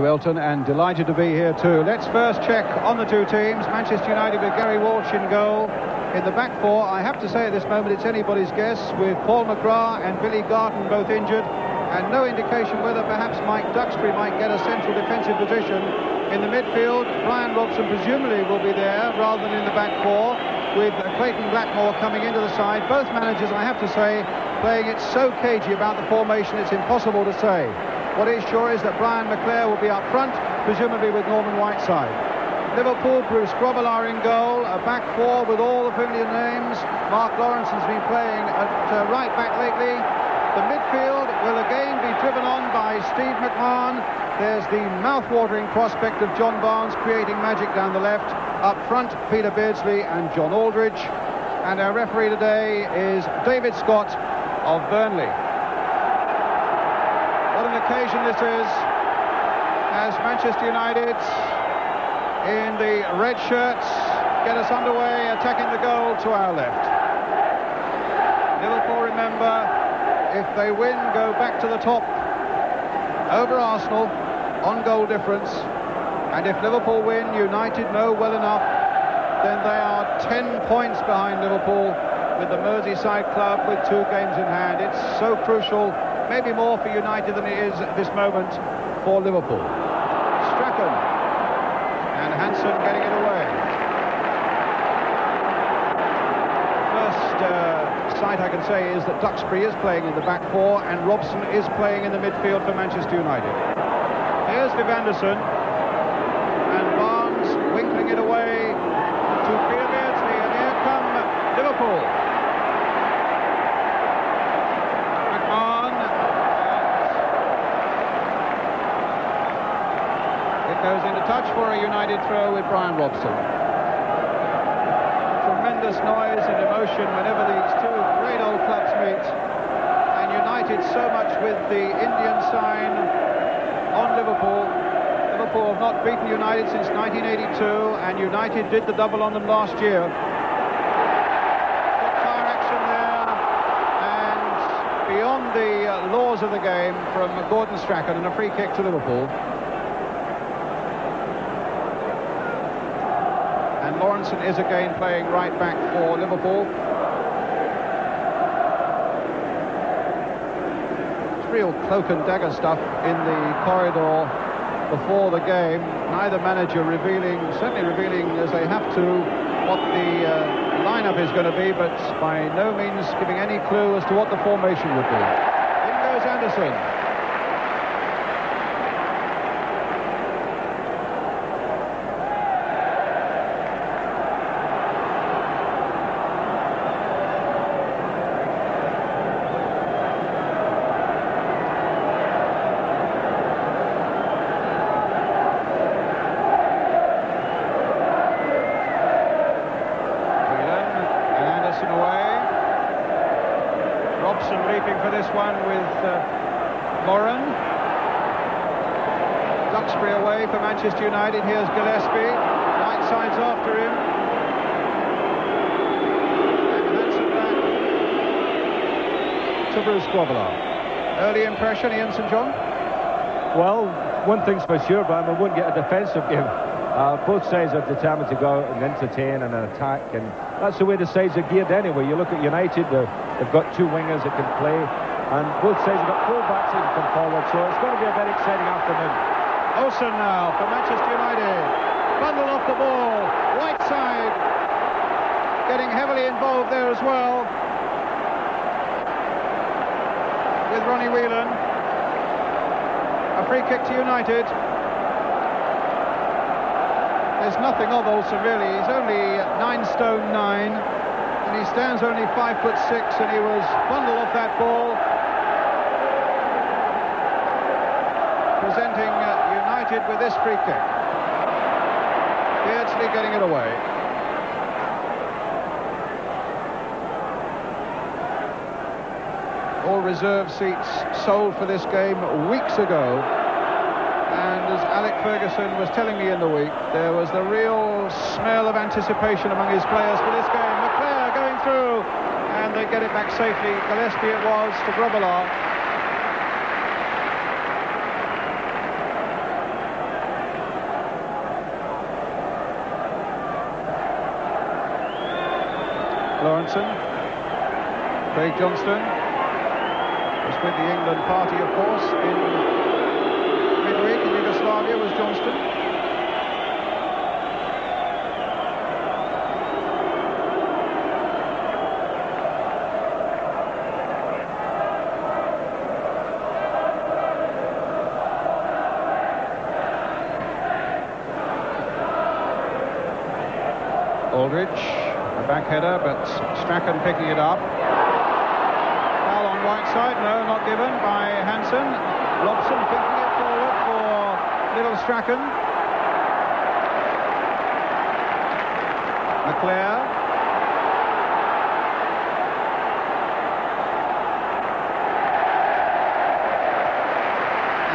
Elton, and delighted to be here too. Let's first check on the two teams. Manchester United with Gary Walsh in goal. In the back four, I have to say at this moment it's anybody's guess, with Paul McGrath and Billy Garton both injured, and no indication whether perhaps Mike Duxbury might get a central defensive position. In the midfield, Brian Robson presumably will be there rather than in the back four, with Clayton Blackmore coming into the side. Both managers, I have to say, playing it so cagey about the formation it's impossible to say. What is sure is that Brian McClare will be up front, presumably with Norman Whiteside. Liverpool, Bruce Grobbelaar in goal, a back four with all the familiar names. Mark Lawrenson's been playing at right back lately. The midfield will again be driven on by Steve McMahon. There's the mouth-watering prospect of John Barnes creating magic down the left. Up front, Peter Beardsley and John Aldridge. And our referee today is David Scott of Burnley. What an occasion this is, as Manchester United in the red shirts get us underway, attacking the goal to our left. Liverpool, remember, if they win, go back to the top over Arsenal on goal difference. And if Liverpool win, United know well enough, then they are 10 points behind Liverpool with the Merseyside club with 2 games in hand. It's so crucial, maybe more for United than it is at this moment for Liverpool. Strachan and Hansen getting it away. First sight I can say is that Duxbury is playing in the back four and Robson is playing in the midfield for Manchester United. Here's Viv Anderson and Barnes winkling it away to Peter Beardsley, and here come Liverpool. Goes into touch for a United throw with Brian Robson. Tremendous noise and emotion whenever these two great old clubs meet. And United so much with the Indian sign on Liverpool. Liverpool have not beaten United since 1982, and United did the double on them last year. Good fire action there, and beyond the laws of the game from Gordon Strachan, and a free kick to Liverpool. Lawrenson is again playing right back for Liverpool. It's real cloak and dagger stuff in the corridor before the game. Neither manager certainly revealing as they have to, what the lineup is going to be, but by no means giving any clue as to what the formation would be. In goes Anderson. Leaping for this one with Moran. Duxbury away for Manchester United. Here's Gillespie. Whiteside's after him. And Hansen back to Bruce Grobbelaar. Early impression, Ian St John? Well, one thing's for sure, Brian, we wouldn't get a defensive game. Both sides are determined to go out and entertain and attack, and that's the way the sides are geared anyway. You look at United, they've got 2 wingers that can play, and both sides have got full-backs that can come forward, so it's going to be a very exciting afternoon. Olsen now for Manchester United. Bundle off the ball. Whiteside getting heavily involved there as well, with Ronnie Whelan. A free kick to United. There's nothing of Olsen really. He's only 9 stone 9, and he stands only 5'6", and he was bundled off that ball, presenting United with this free kick. Beardsley getting it away. All reserve seats sold for this game weeks ago. And as Alec Ferguson was telling me in the week, there was the real smell of anticipation among his players for this game. McClare going through, and they get it back safely. Gillespie it was to Grobbelaar. Johnson. Craig Johnston was with the England party, of course, in midweek in Yugoslavia, was Johnston. Aldridge, a back header, but Strachan picking it up. Foul on right side, no, not given by Hansen. Robson picking it forward for little Strachan. McClare.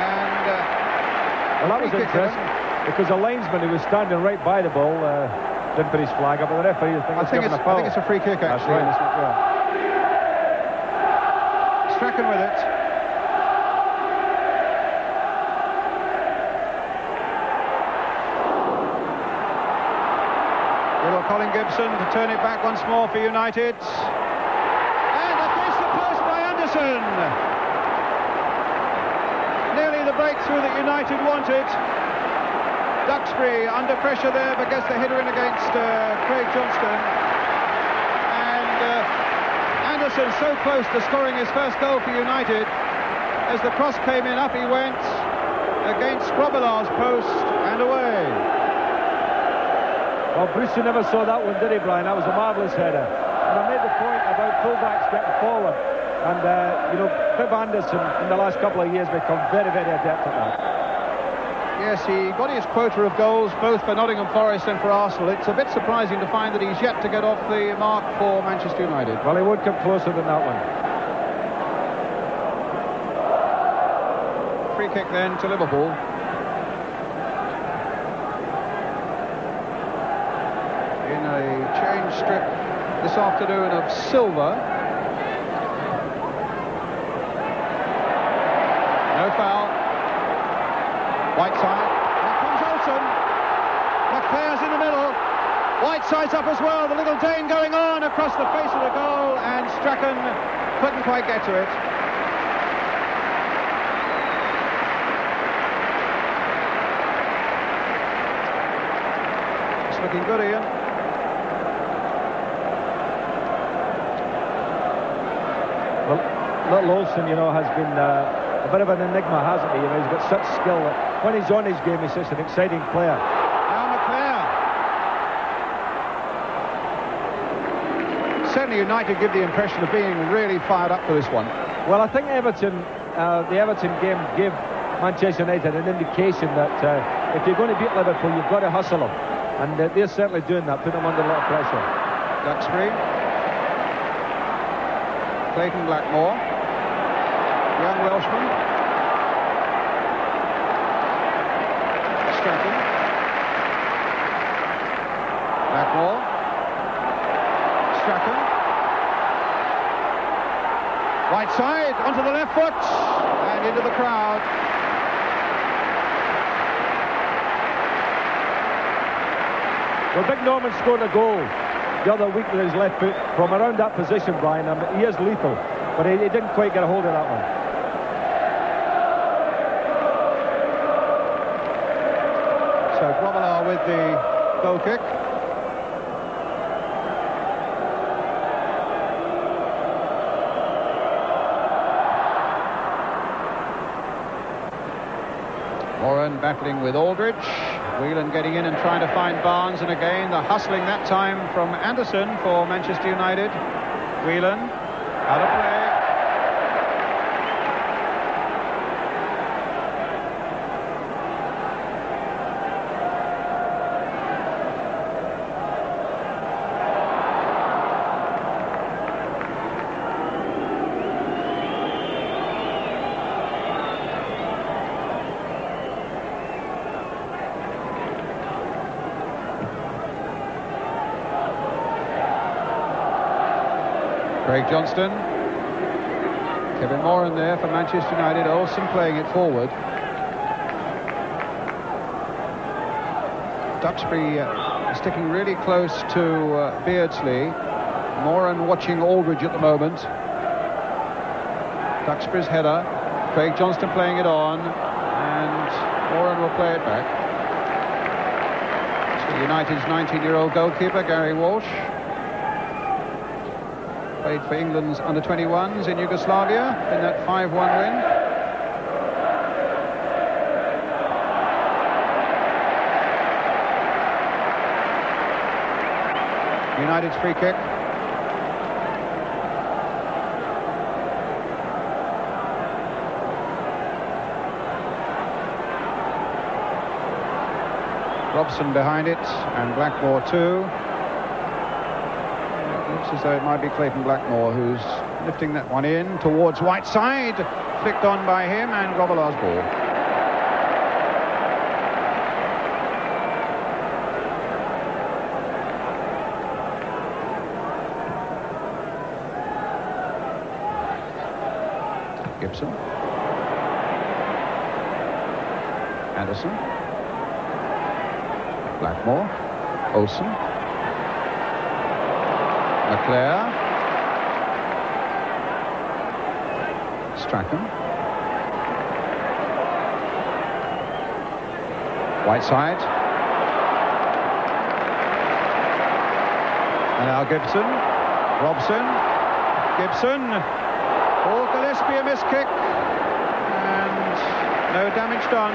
And well, that was interesting because the linesman who was standing right by the ball didn't put his flag up, but the referee I think it's a free kick, actually. Right. Strachan with it. Little Colin Gibson to turn it back once more for United. And against the post by Anderson. Nearly the breakthrough that United wanted. Duxbury under pressure there, but gets the header in against Craig Johnston. And Anderson so close to scoring his first goal for United. As the cross came in, up he went against Grobbelaar's post and away. Well, Brewster never saw that one, did he, Brian? That was a marvellous header. And I made the point about fullbacks getting forward. And, Bibb Anderson in the last couple of years become very, very adept at that. Yes, he got his quota of goals, both for Nottingham Forest and for Arsenal. It's a bit surprising to find that he's yet to get off the mark for Manchester United. Well, he would come closer than that one. Free kick then to Liverpool. In a change strip this afternoon of silver. No foul. Whiteside, here comes Olsen. McClare's in the middle. Whiteside's up as well. The little Dane going on across the face of the goal, and Strachan couldn't quite get to it. It's looking good, Ian. Well, little Olsen, has been a bit of an enigma, hasn't he? He's got such skill that when he's on his game, he's just an exciting player. Now McClare. Certainly United give the impression of being really fired up for this one. Well, I think the Everton game gave Manchester United an indication that if you're going to beat Liverpool, you've got to hustle them. And they're certainly doing that, putting them under a lot of pressure. Duxbury. Clayton Blackmore. Young Welshman. Strachan. Blackmore. Strachan. Right side, onto the left foot, and into the crowd. Well, Big Norman scored a goal the other week with his left foot from around that position, Brian. He is lethal, but he didn't quite get a hold of that one. So Grobbelaar with the goal kick. Warren battling with Aldridge. Whelan getting in and trying to find Barnes, and again the hustling that time from Anderson for Manchester United. Whelan out of play. Craig Johnston. Kevin Moran there for Manchester United. Olsen playing it forward. Duxbury sticking really close to Beardsley. Moran watching Aldridge at the moment. Duxbury's header. Craig Johnston playing it on, and Moran will play it back. So United's 19-year-old goalkeeper, Gary Walsh. Played for England's under-21s in Yugoslavia in that 5-1 win. United's free kick. Robson behind it, and Blackmore too. It looks as though it might be Clayton Blackmore who's lifting that one in towards Whiteside. Flicked on by him, and Grobbelaar's ball. Gibson. Anderson. Blackmore. Olsen. Leclerc. Strachan. Whiteside. And now Gibson. Robson. Gibson. Oh, Gillespie, a missed kick, and no damage done.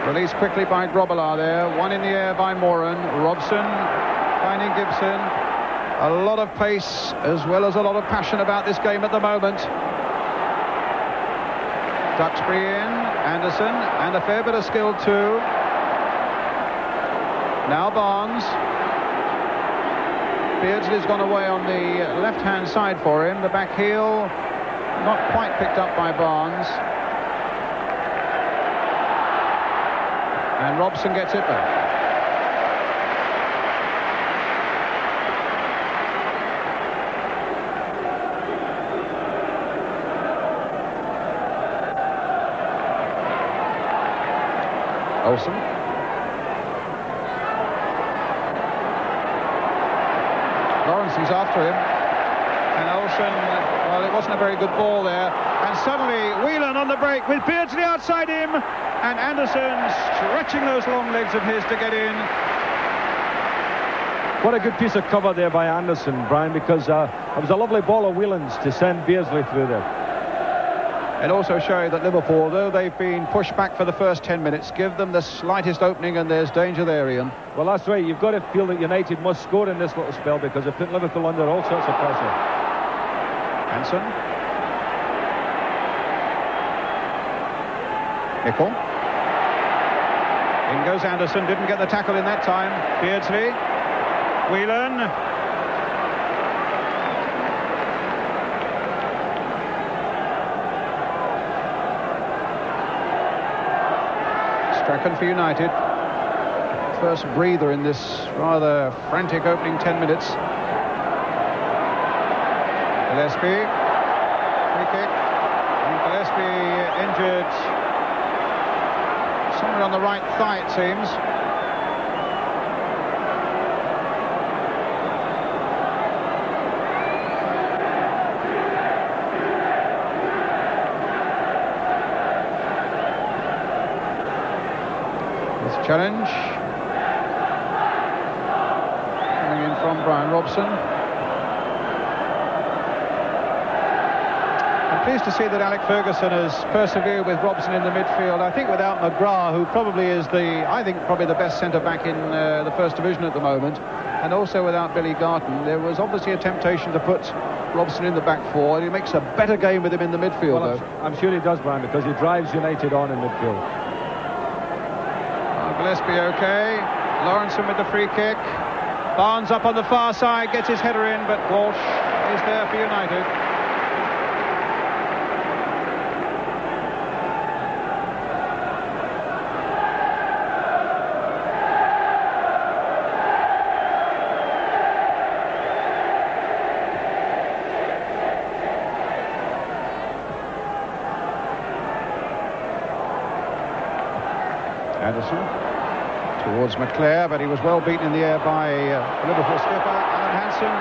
Released quickly by Grobbelaar there, one in the air by Moran. Robson finding Gibson. A lot of pace as well as a lot of passion about this game at the moment. Duxbury in, Anderson, and a fair bit of skill too. Now Barnes. Beardsley's gone away on the left-hand side for him. The back heel not quite picked up by Barnes. And Robson gets it back. Olsen. Lawrenson's after him, and Olsen, well, it wasn't a very good ball there, and suddenly Whelan on the break with Beardsley outside him, and Anderson stretching those long legs of his to get in. What a good piece of cover there by Anderson, Brian, because it was a lovely ball of Whelan's to send Beardsley through there. And also showing that Liverpool, although they've been pushed back for the first 10 minutes, give them the slightest opening and there's danger there, Ian. Well, that's right. You've got to feel that United must score in this little spell because they put Liverpool under all sorts of pressure. Hanson. Nickel. In goes Anderson, didn't get the tackle in that time. Beardsley. Whelan. Strachan for United. First breather in this rather frantic opening 10 minutes. Gillespie. Free kick. And Gillespie injured somewhere on the right thigh, it seems. Challenge coming in from Brian Robson. I'm pleased to see that Alec Ferguson has persevered with Robson in the midfield. I think without McGrath, who probably is probably the best centre-back in the First Division at the moment, and also without Billy Garton, there was obviously a temptation to put Robson in the back four. He makes a better game with him in the midfield, well, though. I'm sure he does, Brian, because he drives United on in midfield. Gillespie okay. Lawrenson with the free kick. Barnes up on the far side, gets his header in, but Walsh is there for United. Anderson. Towards McClare, but he was well beaten in the air by Liverpool skipper Alan Hansen.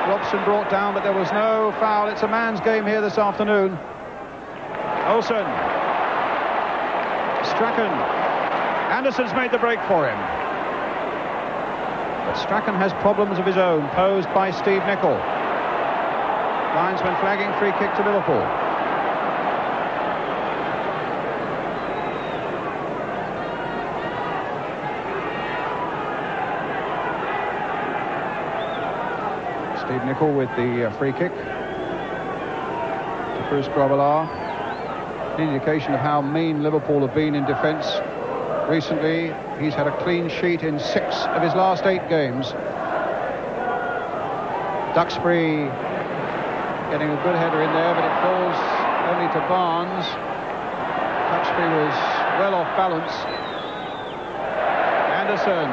Robson brought down, but there was no foul. It's a man's game here this afternoon. Olsen. Strachan. Anderson's made the break for him. But Strachan has problems of his own, posed by Steve Nicol. Linesman flagging free kick to Liverpool. Steve Nicol with the free kick to Bruce Grobbelaar. An indication of how mean Liverpool have been in defence recently. He's had a clean sheet in 6 of his last 8 games. Duxbury getting a good header in there, but it falls only to Barnes. Duxbury was well off balance. Anderson,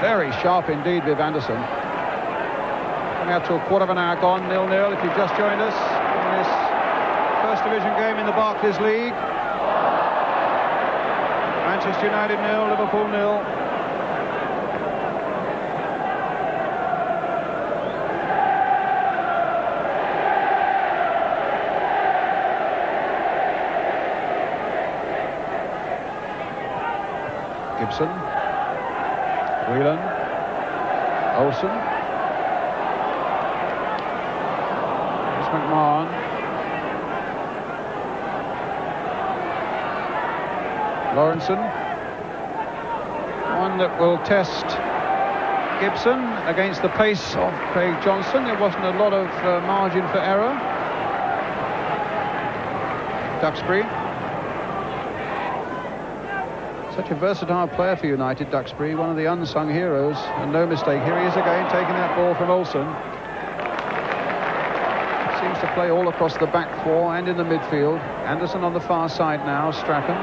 very sharp indeed with Anderson. Coming up to a quarter of an hour gone, 0-0 if you've just joined us in this First Division game in the Barclays League. Manchester United 0, Liverpool 0. Gibson, Whelan, Olsen, there's McMahon, Lawrenson, one that will test Gibson against the pace of Craig Johnson. There wasn't a lot of margin for error. Duxbury. Such a versatile player for United, Duxbury, one of the unsung heroes, and no mistake. Here he is again, taking that ball from Olsen. Seems to play all across the back 4 and in the midfield. Anderson on the far side now, Strachan.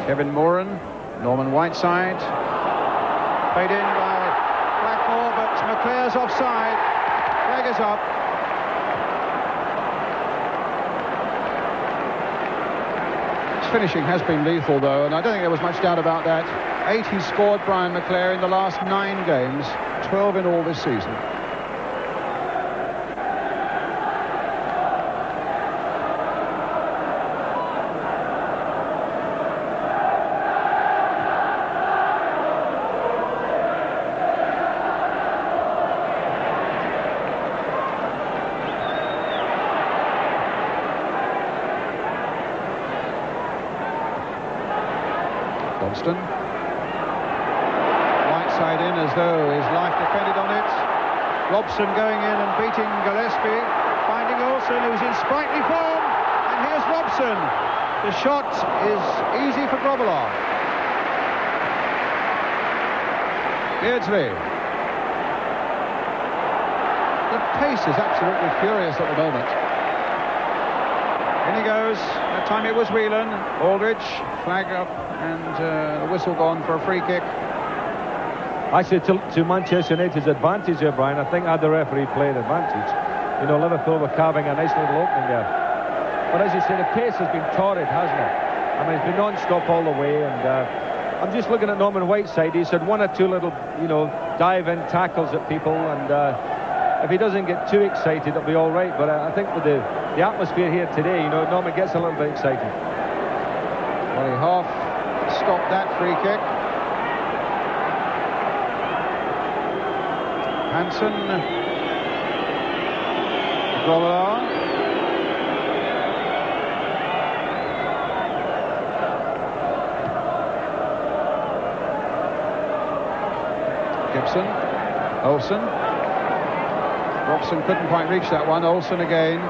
Kevin Moran, Norman Whiteside. Played in by Blackmore, but McClare's offside. Flag is up. Finishing has been lethal though, and I don't think there was much doubt about that. 8 he scored, Brian McClare, in the last 9 games, 12 in all this season. Johnston. Whiteside in as though his life depended on it. Robson going in and beating Gillespie. Finding Olsen, who's in sprightly form. And here's Robson. The shot is easy for Grobbelaar. Beardsley. The pace is absolutely furious at the moment. In he goes. That time it was Whelan. Aldridge, flag up, and the whistle gone for a free kick. Actually, to Manchester United's advantage here, Brian, I think had the referee played advantage. You know, Liverpool were carving a nice little opening there. But as you say, the pace has been torrid, hasn't it? I mean, it's been non-stop all the way, and I'm just looking at Norman Whiteside. He's had 1 or 2 little, you know, dive-in tackles at people, and if he doesn't get too excited, it'll be all right. But I think with the atmosphere here today, you know, Norman gets a little bit excited. Well, he half stopped that free kick. Hansen, Grobbelaar. Gibson, Olsen. Robson couldn't quite reach that one. Olsen again.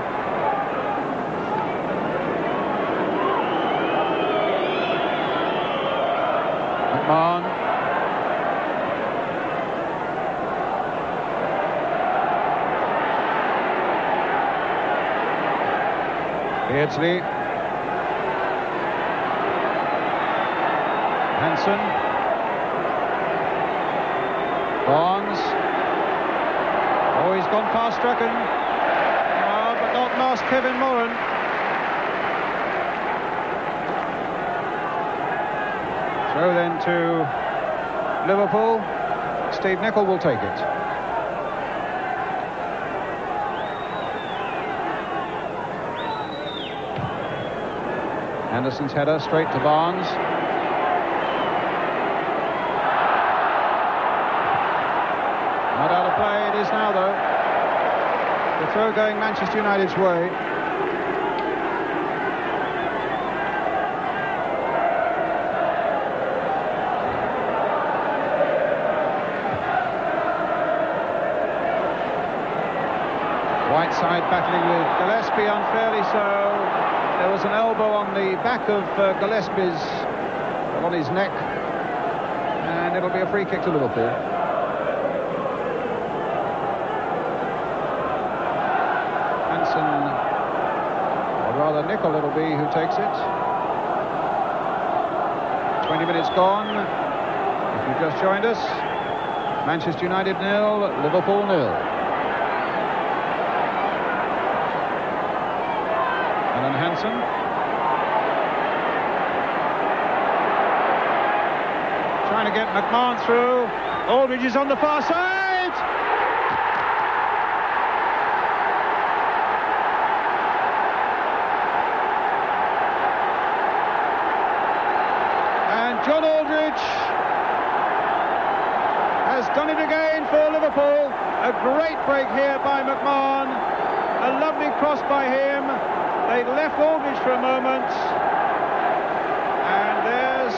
McMahon. Beardsley. Hansen. Barnes. Oh, he's gone past Strachan. But not past Kevin Moran. Throw then to Liverpool. Steve Nicol will take it. Anderson's header straight to Barnes. Not out of play, it is now though. The throw going Manchester United's way. Whiteside battling with Gillespie, unfairly so. There was an elbow on the back of Gillespie's, on his neck, and it'll be a free kick to Liverpool. Hansen, or rather Nicol it'll be who takes it. 20 minutes gone. If you've just joined us, Manchester United 0, Liverpool 0. Alan Hansen. Trying to get McMahon through. Aldridge is on the far side. And John Aldridge has done it again for Liverpool. A great break here by McMahon. A lovely cross by him. They left Aldridge for a moment, and there's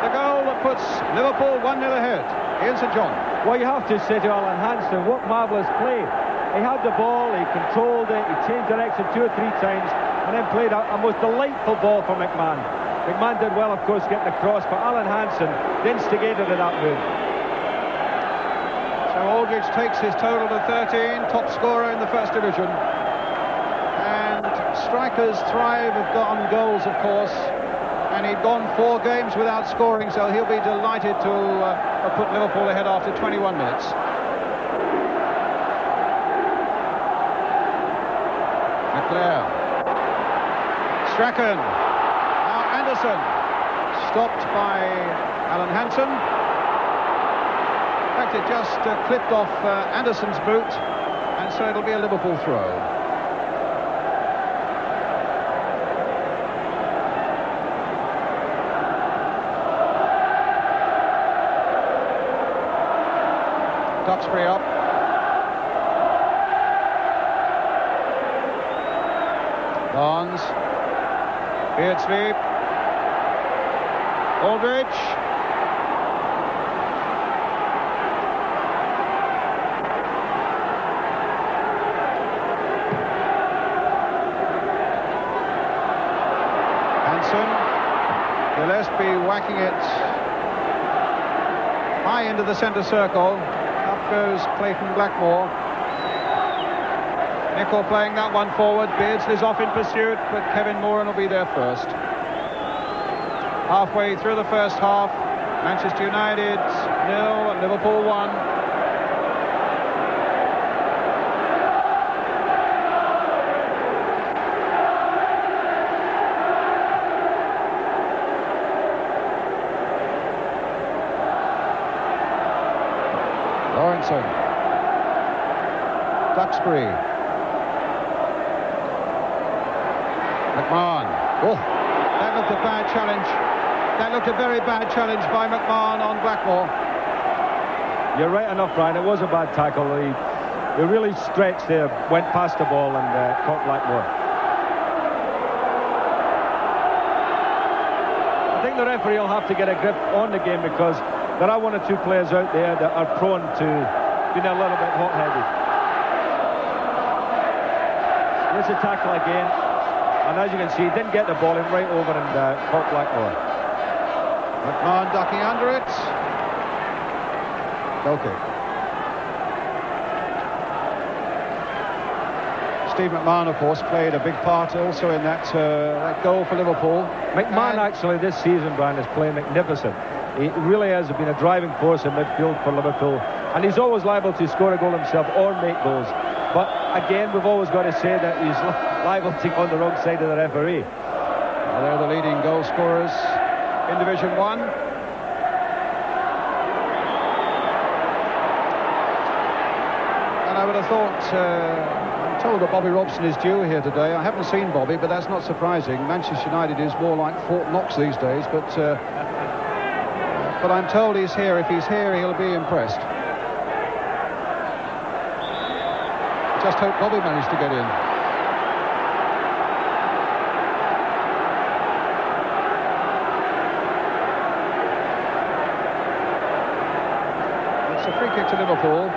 the goal that puts Liverpool 1-0 ahead. Ian St John. Well, you have to say to Alan Hansen, what marvellous play. He had the ball, he controlled it, he changed direction 2 or 3 times, and then played a most delightful ball for McMahon. McMahon did well, of course, getting across, but Alan Hansen instigated that move. So Aldridge takes his total to 13, top scorer in the First Division. Strikers thrive on goals, of course, and he'd gone 4 games without scoring, so he'll be delighted to have put Liverpool ahead after 21 minutes. McClare. Strachan. Now Anderson. Stopped by Alan Hansen. In fact, it just clipped off Anderson's boot, and so it'll be a Liverpool throw. Duxbury up. Barnes. Beardsley. Aldridge. Hansen. Gillespie whacking it high into the centre circle. Up goes Clayton Blackmore. Nicol playing that one forward. Beardsley's off in pursuit, but Kevin Moran will be there first. Halfway through the first half, Manchester United 0 and Liverpool 1. Lawrenson. Duxbury. McMahon. Oh, that looked a bad challenge. That looked a very bad challenge by McMahon on Blackmore. You're right enough, Brian. It was a bad tackle. He really stretched there, went past the ball and caught Blackmore. I think the referee will have to get a grip on the game because there are 1 or 2 players out there that are prone to being a little bit hot-headed. There's a tackle again. And as you can see, he didn't get the ball in right over and caught Blackmore. McMahon ducking under it. Goal kick. Steve McMahon, of course, played a big part also in that goal for Liverpool. McMahon actually this season, Brian, is playing magnificent. He really has been a driving force in midfield for Liverpool. And he's always liable to score a goal himself or make goals. But again, we've always got to say that he's liable to go on the wrong side of the referee. Well, they're the leading goal scorers in Division 1. I would have thought... I'm told that Bobby Robson is due here today. I haven't seen Bobby, but that's not surprising. Manchester United is more like Fort Knox these days, but I'm told he's here. If he's here, he'll be impressed. Just hope Bobby managed to get in. It's a free kick to Liverpool.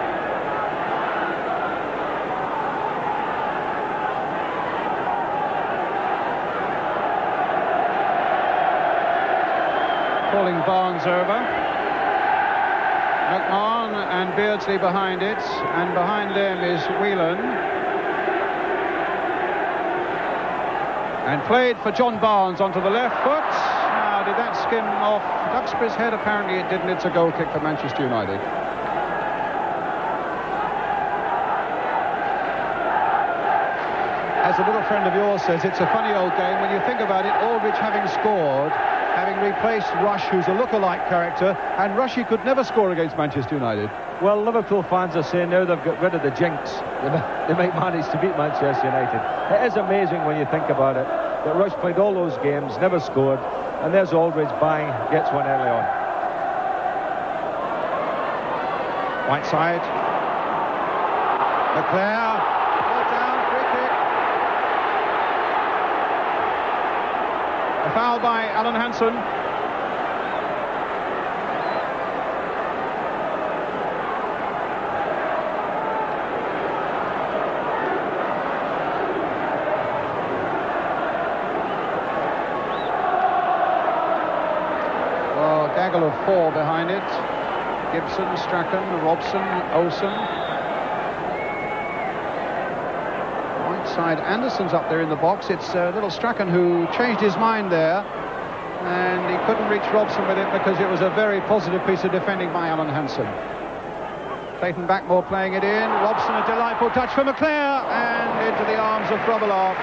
Calling Barnes over. McMahon and Beardsley behind it, and behind them is Whelan. And played for John Barnes onto the left foot. Now, did that skim off Duxbury's head? Apparently it didn't. It's a goal kick for Manchester United. As a little friend of yours says, it's a funny old game. When you think about it, Aldridge having scored, having replaced Rush, who's a look-alike character, and Rushy could never score against Manchester United. Well, Liverpool fans are saying now they've got rid of the jinx. They might manage to beat Manchester United. It is amazing when you think about it, that Rush played all those games, never scored, and there's Aldridge bang, gets one early on. Right side. Leclerc. Ball down, free kick. A foul by Alan Hansen. Well, gaggle of four behind it. Gibson, Strachan, Robson, Olsen. Right side, Anderson's up there in the box. It's little Strachan who changed his mind there, and he couldn't reach Robson with it because it was a very positive piece of defending by Alan Hansen. Clayton Backmore playing it in. Robson, a delightful touch for McClare, and into the arms of Grobbelaar.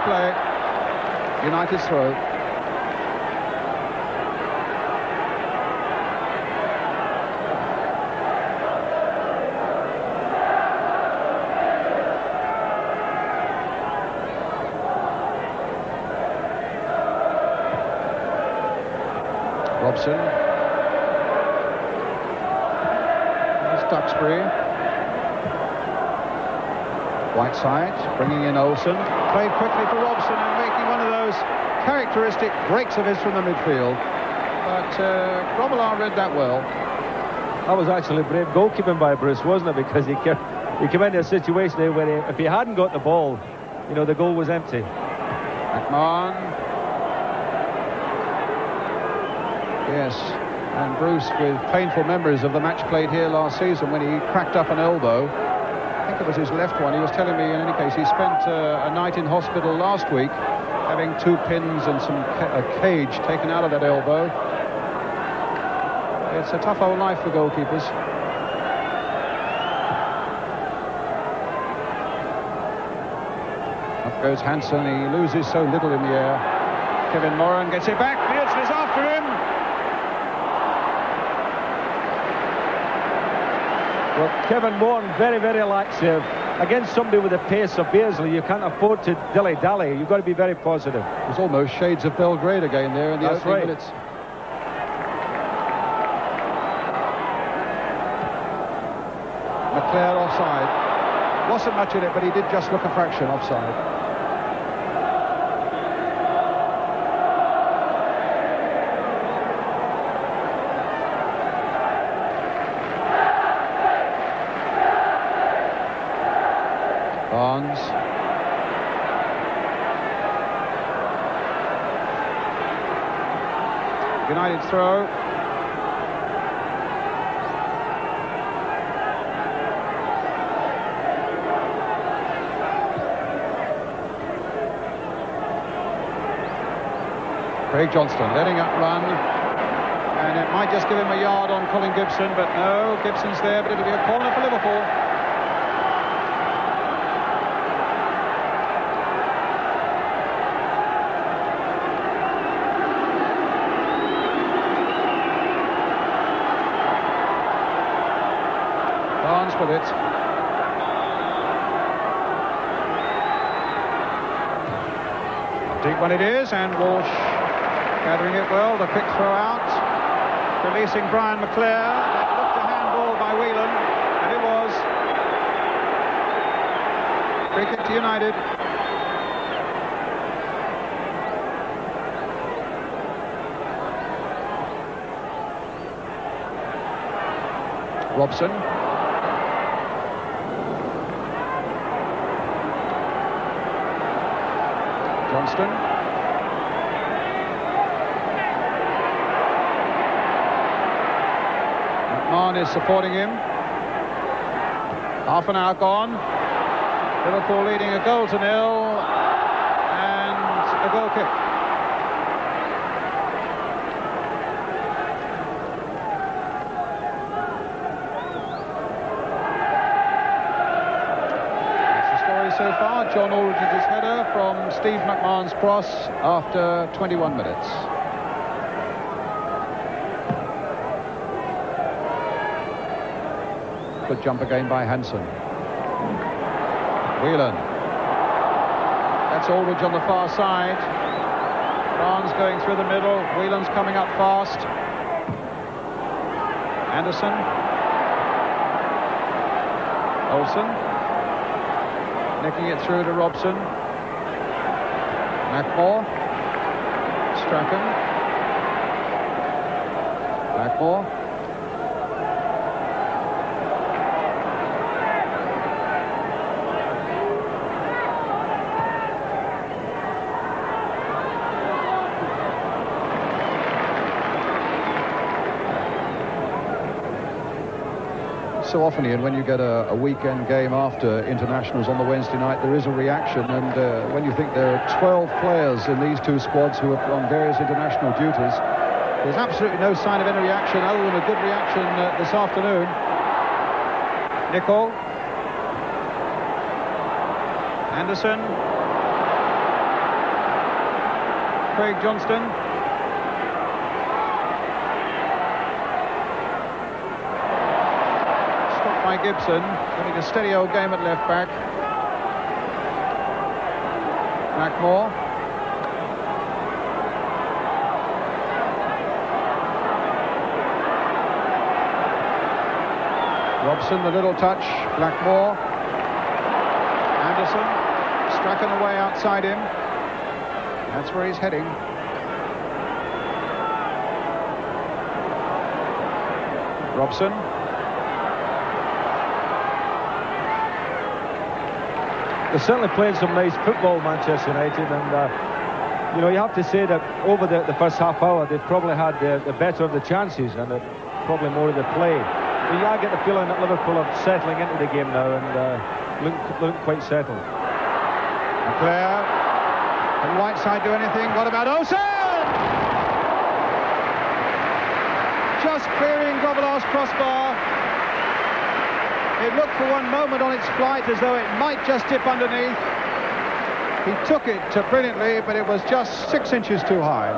Play. United's throw. Robson. There's Duxbury. White side, bringing in Olsen. Played quickly for Robson and making one of those characteristic breaks of his from the midfield. But Grobbelaar read that well. That was actually brave goalkeeping by Bruce, wasn't it? Because he came into a situation there where if he hadn't got the ball, you know, the goal was empty. McMahon. Yes, and Bruce with painful memories of the match played here last season when he cracked up an elbow. I think it was his left one. He was telling me, in any case, he spent a night in hospital last week having 2 pins and a cage taken out of that elbow. It's a tough old life for goalkeepers. Up goes Hansen. He loses so little in the air. Kevin Moran gets it back. Beardsley's after him. Well, Kevin Moran, very, very laxative. Against somebody with the pace of Beardsley, you can't afford to dilly-dally. You've got to be very positive. It was almost shades of Belgrade again there in the opening minutes. McClare offside. Wasn't much in it, but he did just look a fraction offside. Barnes. United throw. Craig Johnston letting up run, and it might just give him a yard on Colin Gibson, but no, Gibson's there, but it'll be a corner for Liverpool. with it. Deep one it is, and Walsh gathering it well. The quick throw out, releasing Brian McClare. That looked a handball by Whelan, and it was. Free kick to United. Robson. Johnston. McMahon is supporting him. Half an hour gone. Liverpool leading a goal to nil, and a goal kick. So far, John Aldridge's header from Steve McMahon's cross after 21 minutes. Good jump again by Hansen. Whelan. That's Aldridge on the far side. Barnes going through the middle. Whelan's coming up fast. Anderson. Olsen. Nicking it through to Robson. Mackmore. Strachan. Mackmore. So often, Ian, when you get a weekend game after internationals on the Wednesday night, there is a reaction, and when you think there are 12 players in these two squads who are on various international duties, there's absolutely no sign of any reaction other than a good reaction this afternoon. Nicol. Anderson. Craig Johnston. By Gibson, having a steady old game at left back. Mackmore. Robson, the little touch. Blackmore. Anderson. Strachan away outside him. That's where he's heading. Robson. They're certainly playing some nice football, Manchester United, and you know, you have to say that over the first half hour they've probably had the better of the chances and probably more of the play. But I get the feeling that Liverpool are settling into the game now and look quite settled. McClare. Can Whiteside do anything? What about Olsen? Just clearing Grobbelaar's crossbar. It looked for one moment on its flight as though it might just dip underneath. He took it brilliantly, but it was just 6 inches too high.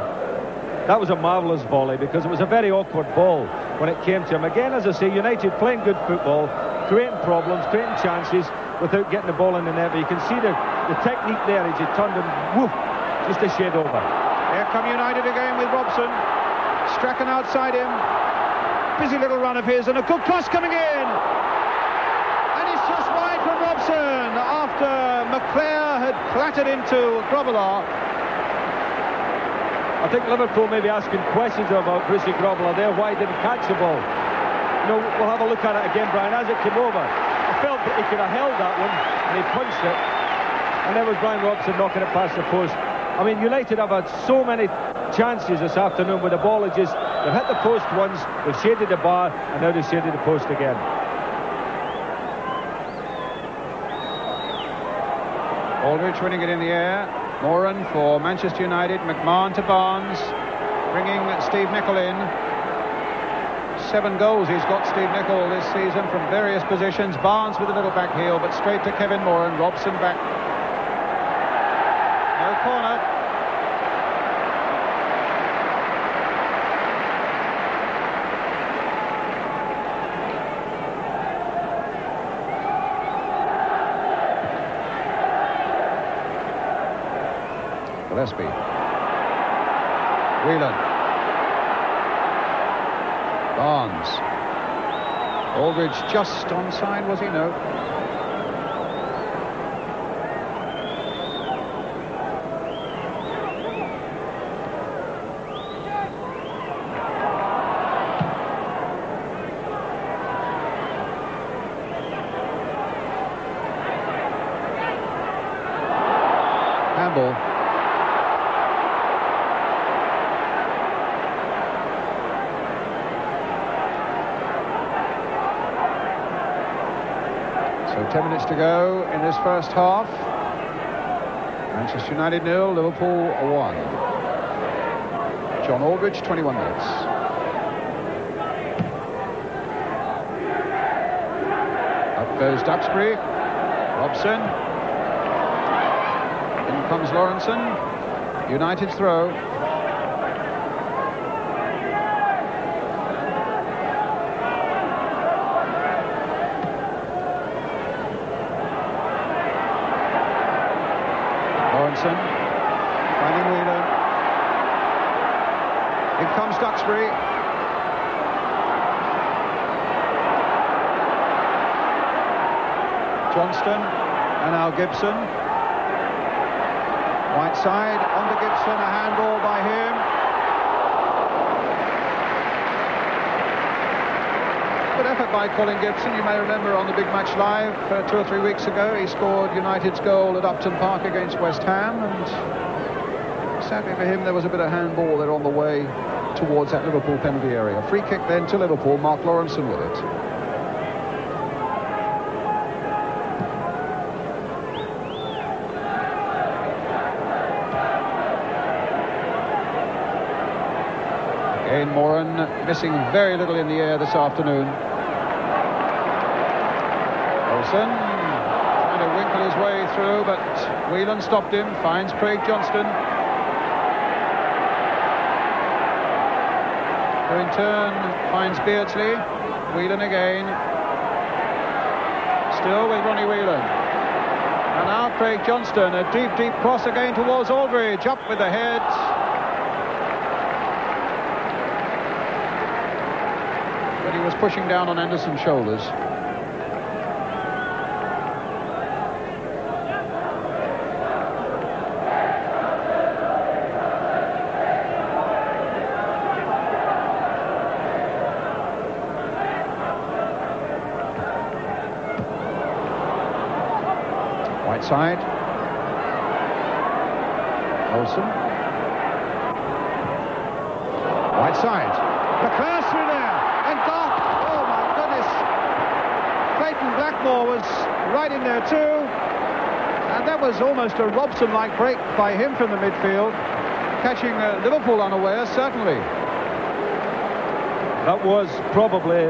That was a marvellous volley because it was a very awkward ball when it came to him. Again, as I say, United playing good football, creating problems, creating chances without getting the ball in the net. But you can see the technique there as he turned and woof, just a shade over. Here come United again with Robson. Strachan outside him. Busy little run of his and a good cross coming in. From Robson after McClare had clattered into Grobbelaar. I think Liverpool may be asking questions about Brucey Grobbelaar there. Why he didn't catch the ball? You know, we'll have a look at it again, Brian. As it came over, I felt that he could have held that one and he punched it. And there was Brian Robson knocking it past the post. I mean, United have had so many chances this afternoon where the ball is just, they've hit the post once, they've shaded the bar, and now they've shaded the post again. Aldridge winning it in the air. Moran for Manchester United. McMahon to Barnes, bringing Steve Nicol in. 7 goals he's got, Steve Nicol, this season from various positions. Barnes with a little back heel, but straight to Kevin Moran. Robson back. No corner. Gillespie. Whelan. Barnes. Aldridge just onside, was he? No. Campbell. So 10 minutes to go in this first half. Manchester United 0, Liverpool 1. John Aldridge, 21 minutes. Up goes Duxbury. Robson. In comes Lawrenson. United's throw. Lawrenson. Finding Wheeler. In comes Duxbury. Johnston. And now Gibson. Whiteside on to Gibson, a handball by him. Good effort by Colin Gibson. You may remember on the Big Match Live 2 or 3 weeks ago, he scored United's goal at Upton Park against West Ham, and sadly for him there was a bit of handball there on the way towards that Liverpool penalty area. Free kick then to Liverpool, Mark Lawrenson with it. Again, Moran missing very little in the air this afternoon. Olsen trying to winkle his way through, but Whelan stopped him, finds Craig Johnston, who in turn finds Beardsley. Whelan again, still with Ronnie Whelan. And now Craig Johnston, a deep cross again towards Aldridge, up with the head. But he was pushing down on Anderson's shoulders. Whiteside. Olsen. Whiteside. McClure through there. And Doc. Oh my goodness. Clayton Blackmore was right in there too. And that was almost a Robson-like break by him from the midfield. Catching Liverpool unaware, certainly. That was probably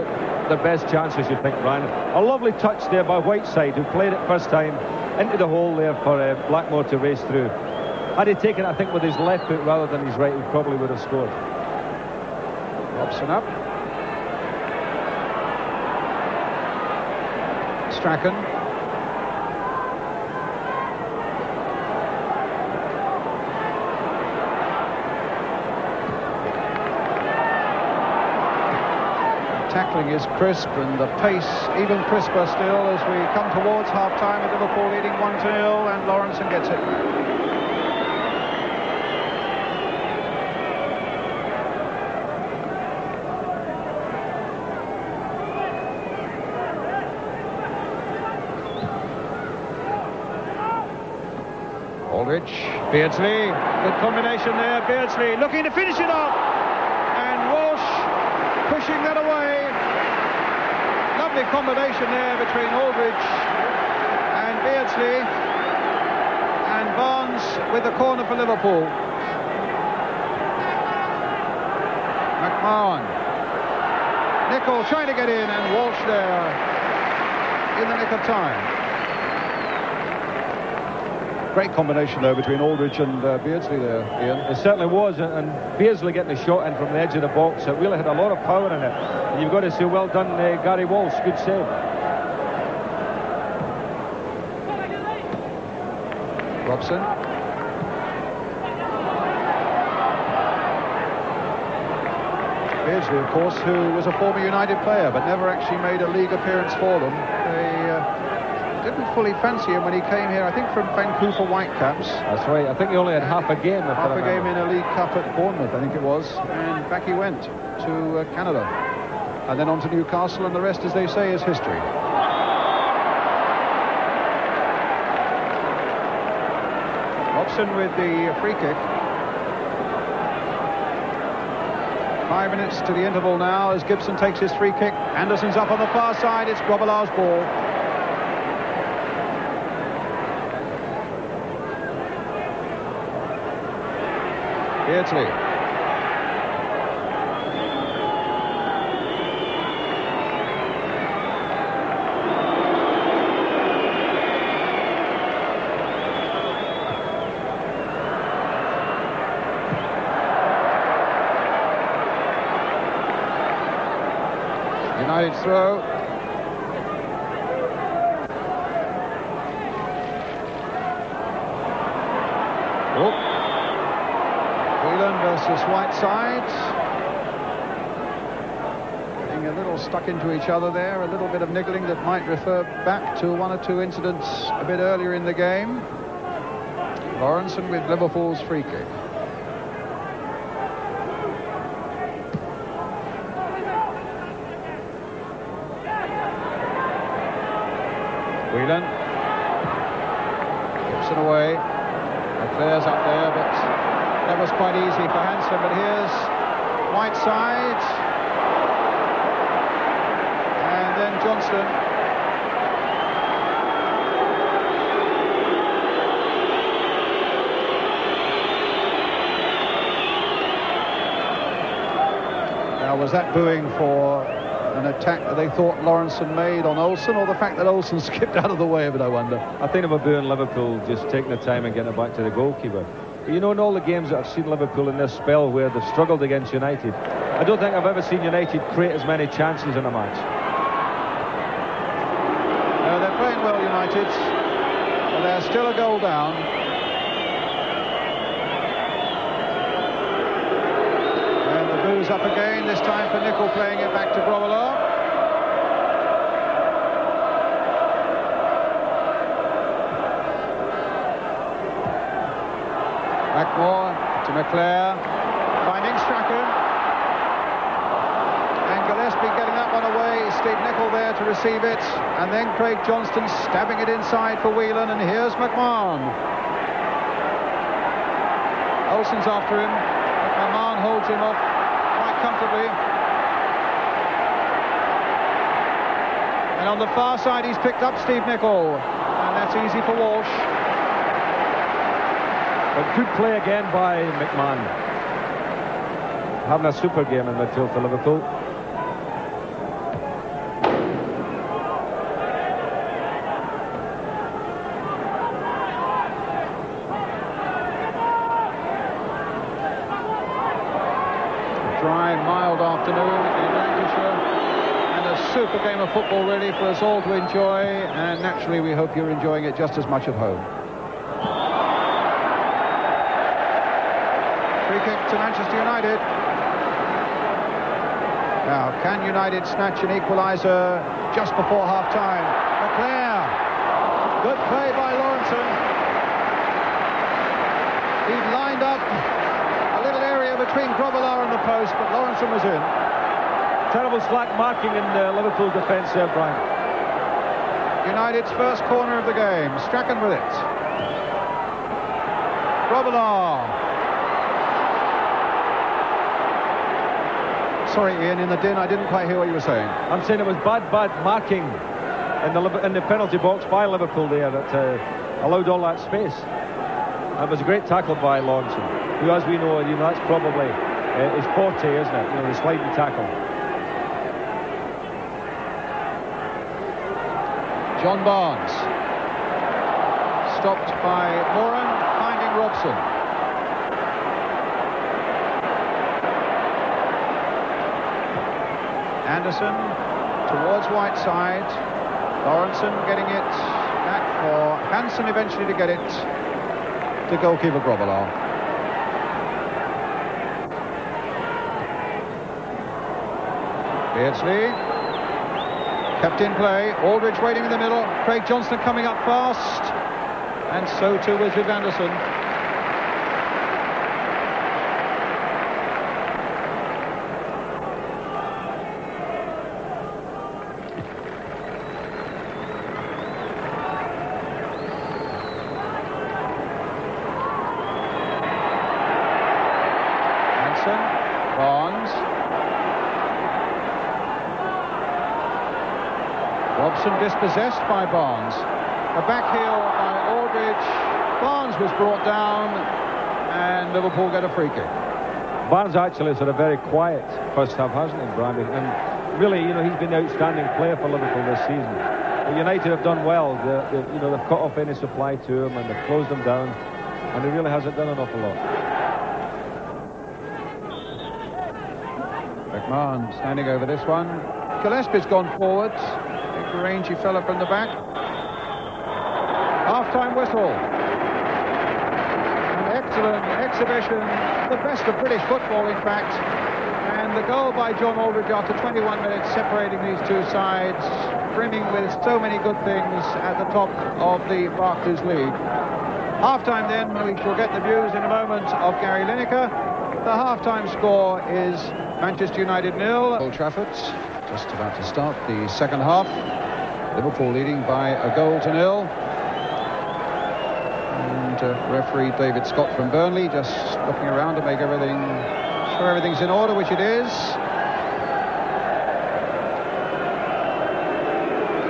the best chance, I should think, Ryan. A lovely touch there by Whiteside, who played it first time into the hole there for Blackmore to race through. Had he taken it, I think, with his left foot rather than his right, he probably would have scored. Robson up. Strachan. Tackling is crisp and the pace even crisper still as we come towards half-time with Liverpool leading 1-0 and Lawrenson gets it. Aldridge, Beardsley, good combination there, Beardsley looking to finish it off, and Walsh pushing that away. Lovely combination there between Aldridge and Beardsley, and Barnes with the corner for Liverpool. McMahon, Nicholl trying to get in, and Walsh there in the nick of time. Great combination though between Aldridge and Beardsley there, Ian. It certainly was, and Beardsley getting a shot in from the edge of the box. It really had a lot of power in it. And you've got to say, well done, Gary Walsh. Good save. Robson. Beardsley, of course, who was a former United player but never actually made a league appearance for them. They didn't fully fancy him when he came here, I think from Vancouver Whitecaps. That's right. I think he only had half a game. Half a game in a League Cup at Bournemouth, I think it was. And back he went to Canada. And then on to Newcastle, and the rest, as they say, is history. Robson with the free kick. 5 minutes to the interval now as Gibson takes his free kick. Anderson's up on the far side. It's Grobbelaar's ball. Beardsley. United throw. Whelan versus Whiteside. Getting a little stuck into each other there. A little bit of niggling that might refer back to one or two incidents a bit earlier in the game. Lawrenson with Liverpool's free kick. Whelan. Gibson away. Leclerc's up there, but that was quite easy for Hansen. But here's Whiteside. And then Johnston. Now, was that booing for an attack that they thought Lawrenson made on Olsen, or the fact that Olsen skipped out of the way of it, I wonder? I think they were booing Liverpool, just taking the time and getting it back to the goalkeeper. But you know, in all the games that I've seen Liverpool in this spell where they've struggled against United, I don't think I've ever seen United create as many chances in a match. They're playing well, United, but they're still a goal down. Up again, this time for Nicol, playing it back to Grobbelaar. Blackmore to McClare, finding Strachan. And Gillespie getting that one away. Steve Nicol there to receive it. And then Craig Johnston stabbing it inside for Whelan. And here's McMahon. Olsen's after him. McMahon holds him off comfortably. And on the far side he's picked up Steve Nicol, and that's easy for Walsh. A good play again by McMahon, having a super game in midfield for Liverpool. Afternoon in Lancashire, and a super game of football really for us all to enjoy, and naturally we hope you're enjoying it just as much at home. Free kick to Manchester United. Now, can United snatch an equaliser just before half-time? McClare. Good play by Lawrenson. He'd lined up a little area between Grobbelaar and the post, but Lawrenson was in. Terrible slack marking in Liverpool defence there, Brian. United's first corner of the game. Strachan with it. Grobbelaar. Sorry, Ian, in the din, I didn't quite hear what you were saying. I'm saying it was bad marking in the penalty box by Liverpool there that allowed all that space. And it was a great tackle by Lawrenson, who, as we know, that's probably his forte, isn't it? The sliding tackle. John Barnes. Stopped by Moran, finding Robson. Anderson towards Whiteside. Lawrenson getting it back for Hansen eventually to get it to goalkeeper Grobbelaar. Beardsley. Kept in play. Aldridge waiting in the middle. Craig Johnston coming up fast. And so too was Viv Anderson. Barnes. Robson dispossessed by Barnes. A back heel by Aldridge. Barnes was brought down and Liverpool get a free kick. Barnes actually has had a very quiet first half, hasn't he, Brian? And really, you know, he's been an outstanding player for Liverpool this season. But United have done well. They've cut off any supply to him and they've closed him down. And he really hasn't done an awful lot. McMahon standing over this one. Gillespie's gone forward. Big rangy fella from the back. Half-time whistle. An excellent exhibition. The best of British football, in fact. And the goal by John Aldridge after 21 minutes separating these two sides, brimming with so many good things at the top of the Barclays League. Half-time then, we shall get the views in a moment of Gary Lineker. The half-time score is Manchester United 0. Old Trafford, just about to start the second half. Liverpool leading by a goal to 0. And referee David Scott from Burnley just looking around to make everything, sure everything's in order, which it is.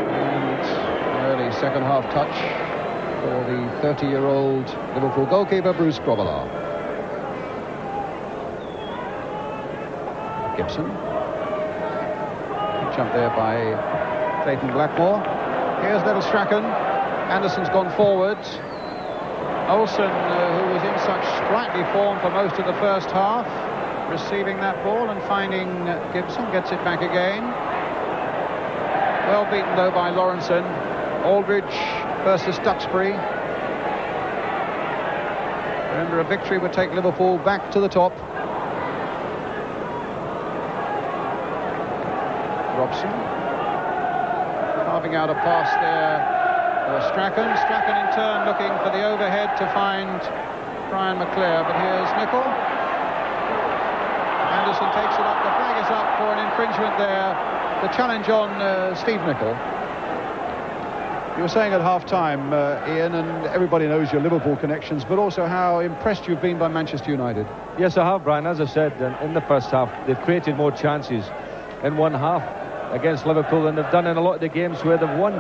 And early second half touch for the 30-year-old Liverpool goalkeeper Bruce Grobbelaar. Gibson. Jump there by Clayton Blackmore. Here's little Strachan. Anderson's gone forward. Olsen, who was in such sprightly form for most of the first half, receiving that ball and finding Gibson, gets it back again. Well beaten though by Lawrenson. Aldridge versus Duxbury. Remember, a victory would take Liverpool back to the top. Robson carving out a pass there for Strachan. Strachan in turn looking for the overhead to find Brian McClare, but here's Nicol. Anderson takes it up. The flag is up for an infringement there. The challenge on Steve Nicol. You were saying at half-time, Ian, and everybody knows your Liverpool connections, but also how impressed you've been by Manchester United. Yes, I have, Brian. As I said, in the first half, they've created more chances in one half against Liverpool than they've done in a lot of the games where they've won.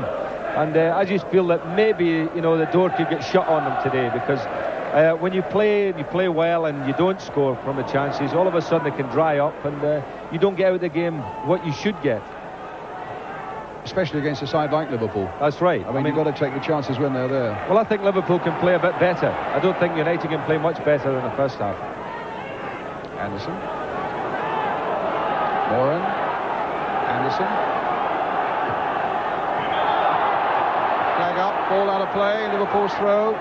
And I just feel that maybe, you know, the door could get shut on them today, because when you play well and you don't score from the chances, all of a sudden they can dry up and you don't get out of the game what you should get. Especially against a side like Liverpool. That's right. I mean, you've got to take the chances when they're there. Well, I think Liverpool can play a bit better. I don't think United can play much better than the first half. Anderson. Moran. Anderson. Flag up, ball out of play, Liverpool's throw.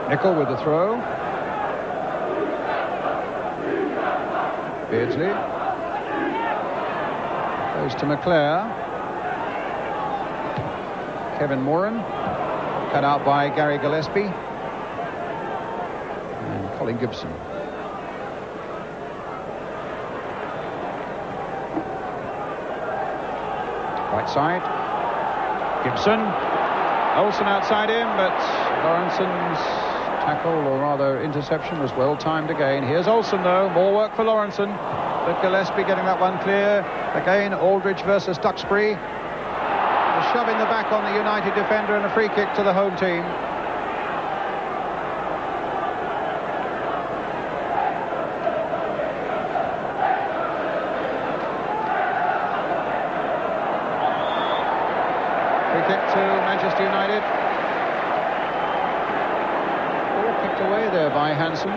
Nicol with the throw. Beardsley. Goes to McClare. Kevin Moran. Cut out by Gary Gillespie. And Colin Gibson. Right side. Gibson. Olsen outside him, but Lawrenson's tackle, or rather interception, was well timed again. Here's Olsen though, more work for Lawrenson, but Gillespie getting that one clear. Again, Aldridge versus Duxbury. A shove in the back on the United defender and a free kick to the home team. Free kick to Manchester United. Away there by Hansen.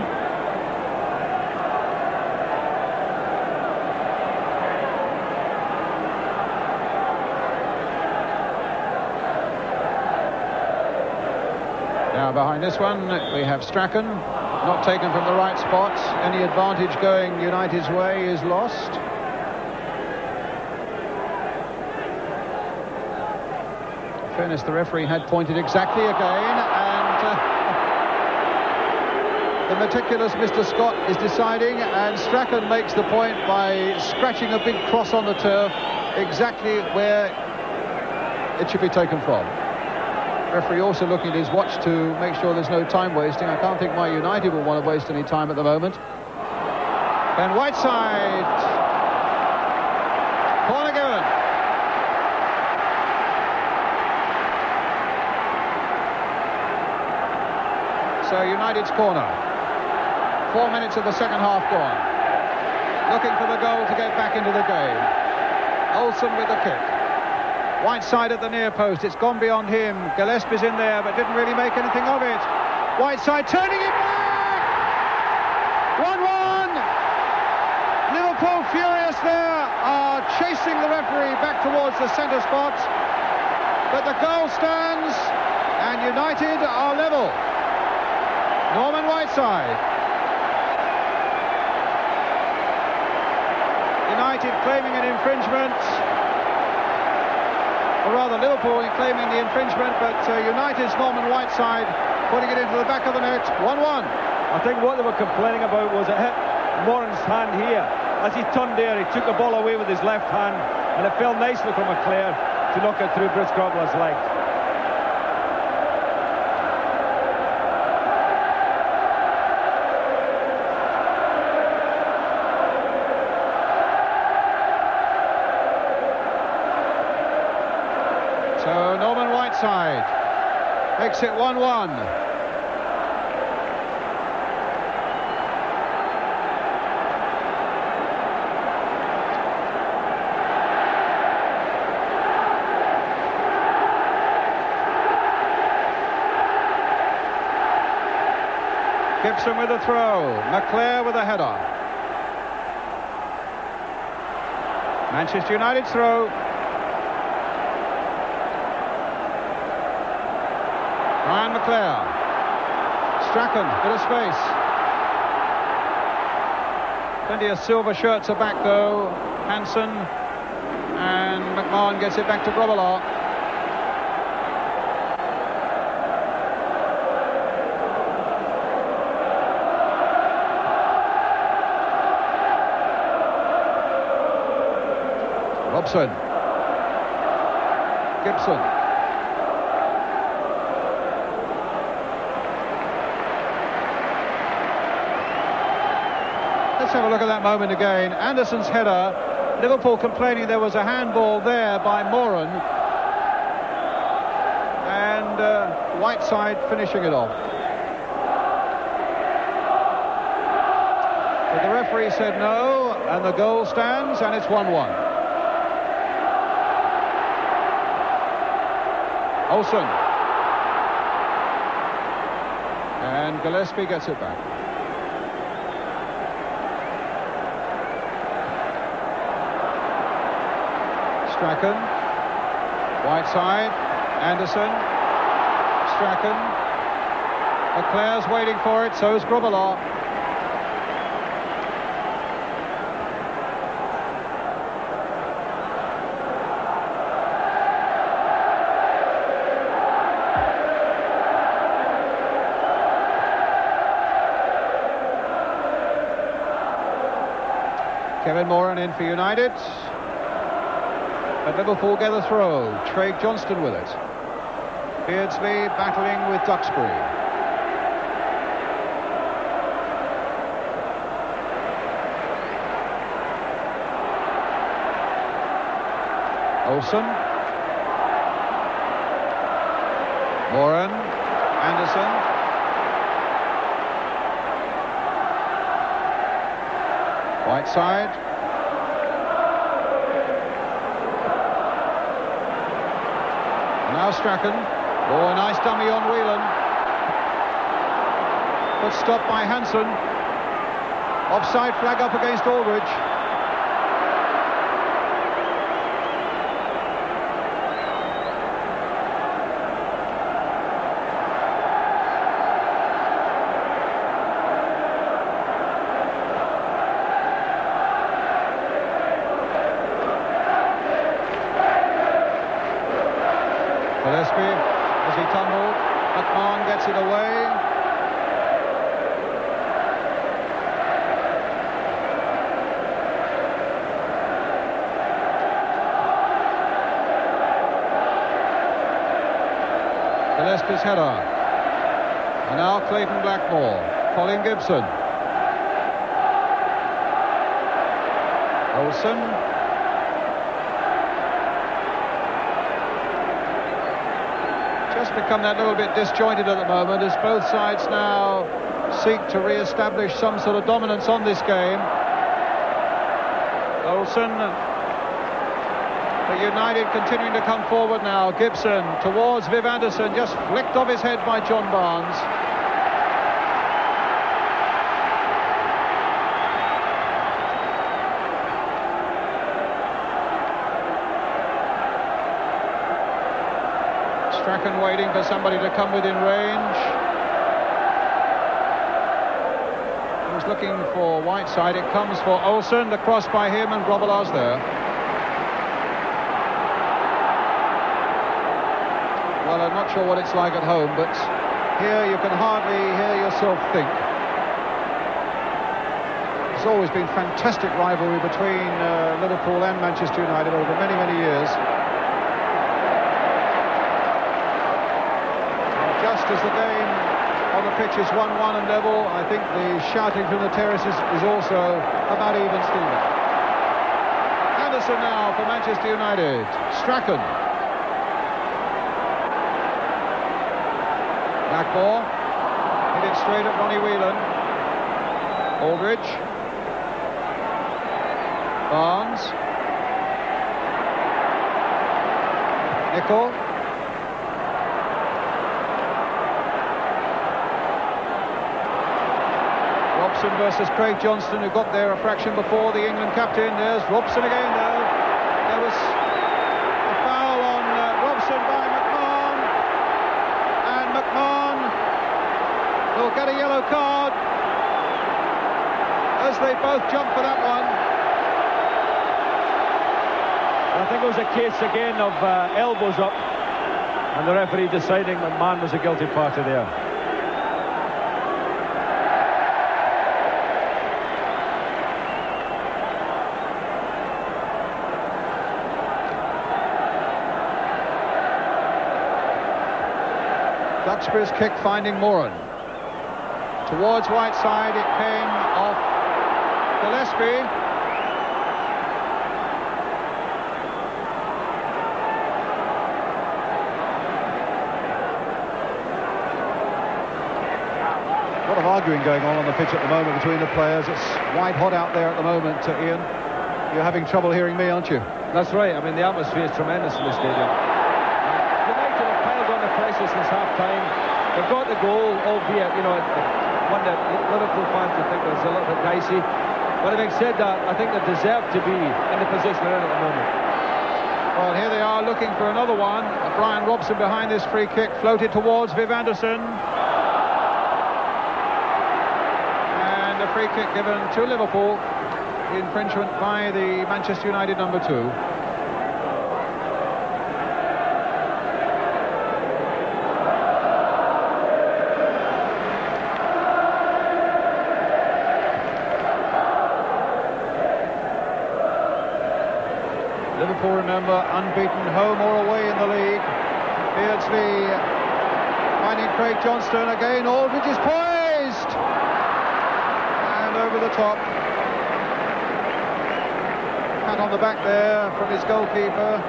behind this one, we have Strachan, not taken from the right spot. Any advantage going United's way is lost. In fairness, the referee had pointed exactly again, and the meticulous Mr. Scott is deciding, and Strachan makes the point by scratching a big cross on the turf, exactly where it should be taken from. Referee also looking at his watch to make sure there's no time wasting. I can't think why United will want to waste any time at the moment. And Whiteside. Corner given. So United's corner. 4 minutes of the second half gone. Looking for the goal to get back into the game. Olsen with the kick. Whiteside at the near post, it's gone beyond him. Gillespie's in there, but didn't really make anything of it. Whiteside turning it back! 1-1! Liverpool furious there, are chasing the referee back towards the centre spot. But the goal stands, and United are level. Norman Whiteside. United claiming an infringement. Or rather, Liverpool claiming the infringement, but United's Norman Whiteside putting it into the back of the net. 1-1. I think what they were complaining about was it hit Moran's hand here. As he turned there, he took the ball away with his left hand, and it fell nicely for McClare to knock it through Bruce Grobbelaar's leg. So Norman Whiteside makes it 1-1. Gibson with a throw, McClare with a header. Manchester United's throw. Ryan McClare. Strachan, bit of space. Plenty of silver shirts are back though. Hansen, and McMahon gets it back to Grobbelaar. Robson. Gibson. Let's have a look at that moment again. Anderson's header. Liverpool complaining there was a handball there by Moran. And Whiteside finishing it off. But the referee said no, and the goal stands, and it's 1-1. Olsen. And Gillespie gets it back. Strachan. Whiteside. Anderson. Strachan. McClare's waiting for it, so is Grobbelaar. Kevin Moran in for United. But Liverpool get a throw. Craig Johnston with it. Beardsley battling with Duxbury. Olsen. Moran. Anderson. Whiteside. Now Strachan. Oh, a nice dummy on Whelan. But stopped by Hansen. Offside flag up against Aldridge. Gillespie as he tumbled. McMahon gets it away. Gillespie's header. And now Clayton Blackmore. Colin Gibson. Olsen. Just become that little bit disjointed at the moment as both sides now seek to re-establish some sort of dominance on this game. Olsen. But United continuing to come forward now. Gibson towards Viv Anderson, just flicked off his head by John Barnes. Strachan waiting for somebody to come within range. He was looking for Whiteside. It comes for Olsen. The cross by him, and Grobbelaar's there. Well, I'm not sure what it's like at home, but here you can hardly hear yourself think. There's always been fantastic rivalry between Liverpool and Manchester United over many, many years. And just as the game on the pitch is 1-1 and level, I think the shouting from the terraces is also about even Steven. Anderson now for Manchester United. Strachan. Blackmore, hit it straight at Ronnie Whelan. Aldridge. Barnes. Nicol. Robson versus Craig Johnston, who got there a fraction before the England captain. There's Robson again, though. There was a foul on Robson by McMahon. And McMahon will get a yellow card as they both jump for that one. I think it was a case again of elbows up, and the referee deciding that McMahon was a guilty party there. Duxbury's kick finding Moran. Towards Whiteside, it came off Gillespie. A lot of arguing going on the pitch at the moment between the players. It's white hot out there at the moment, Ian. You're having trouble hearing me, aren't you? That's right. I mean, the atmosphere is tremendous in the stadium. United have piled on the pressure since half-time. They've got the goal, albeit, you know, one that Liverpool fans would think was a little bit dicey. But having said that, I think they deserve to be in the position they're in at the moment. Well, here they are looking for another one. Brian Robson behind this free kick, floated towards Viv Anderson. And a free kick given to Liverpool. Infringement by the Manchester United number 2. Liverpool, remember, unbeaten home or away in the league. Beardsley finding Craig Johnston again. Aldridge is poised and over the top. Pat on the back there from his goalkeeper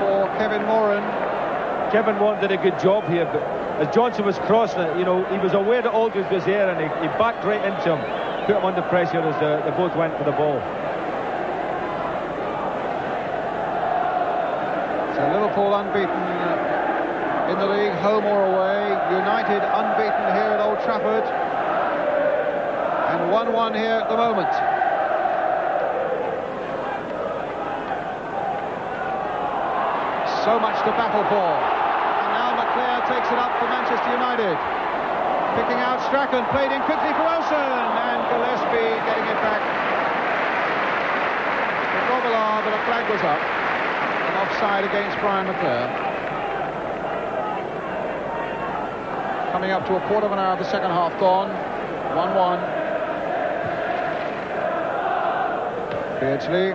for Kevin Moran. Kevin Moran did a good job here, but as Johnson was crossing it, you know, he was aware that Aldridge was there, and he backed right into him, put him under pressure as they both went for the ball. Liverpool unbeaten in the league, home or away. United unbeaten here at Old Trafford. And 1-1 here at the moment. So much to battle for. And now McClare takes it up for Manchester United. Picking out Strachan, played in quickly for Olsen. And Gillespie getting it back. For Grobbelaar, but a flag was up. Offside against Brian McClare. Coming up to a quarter of an hour of the second half gone. 1-1. Beardsley.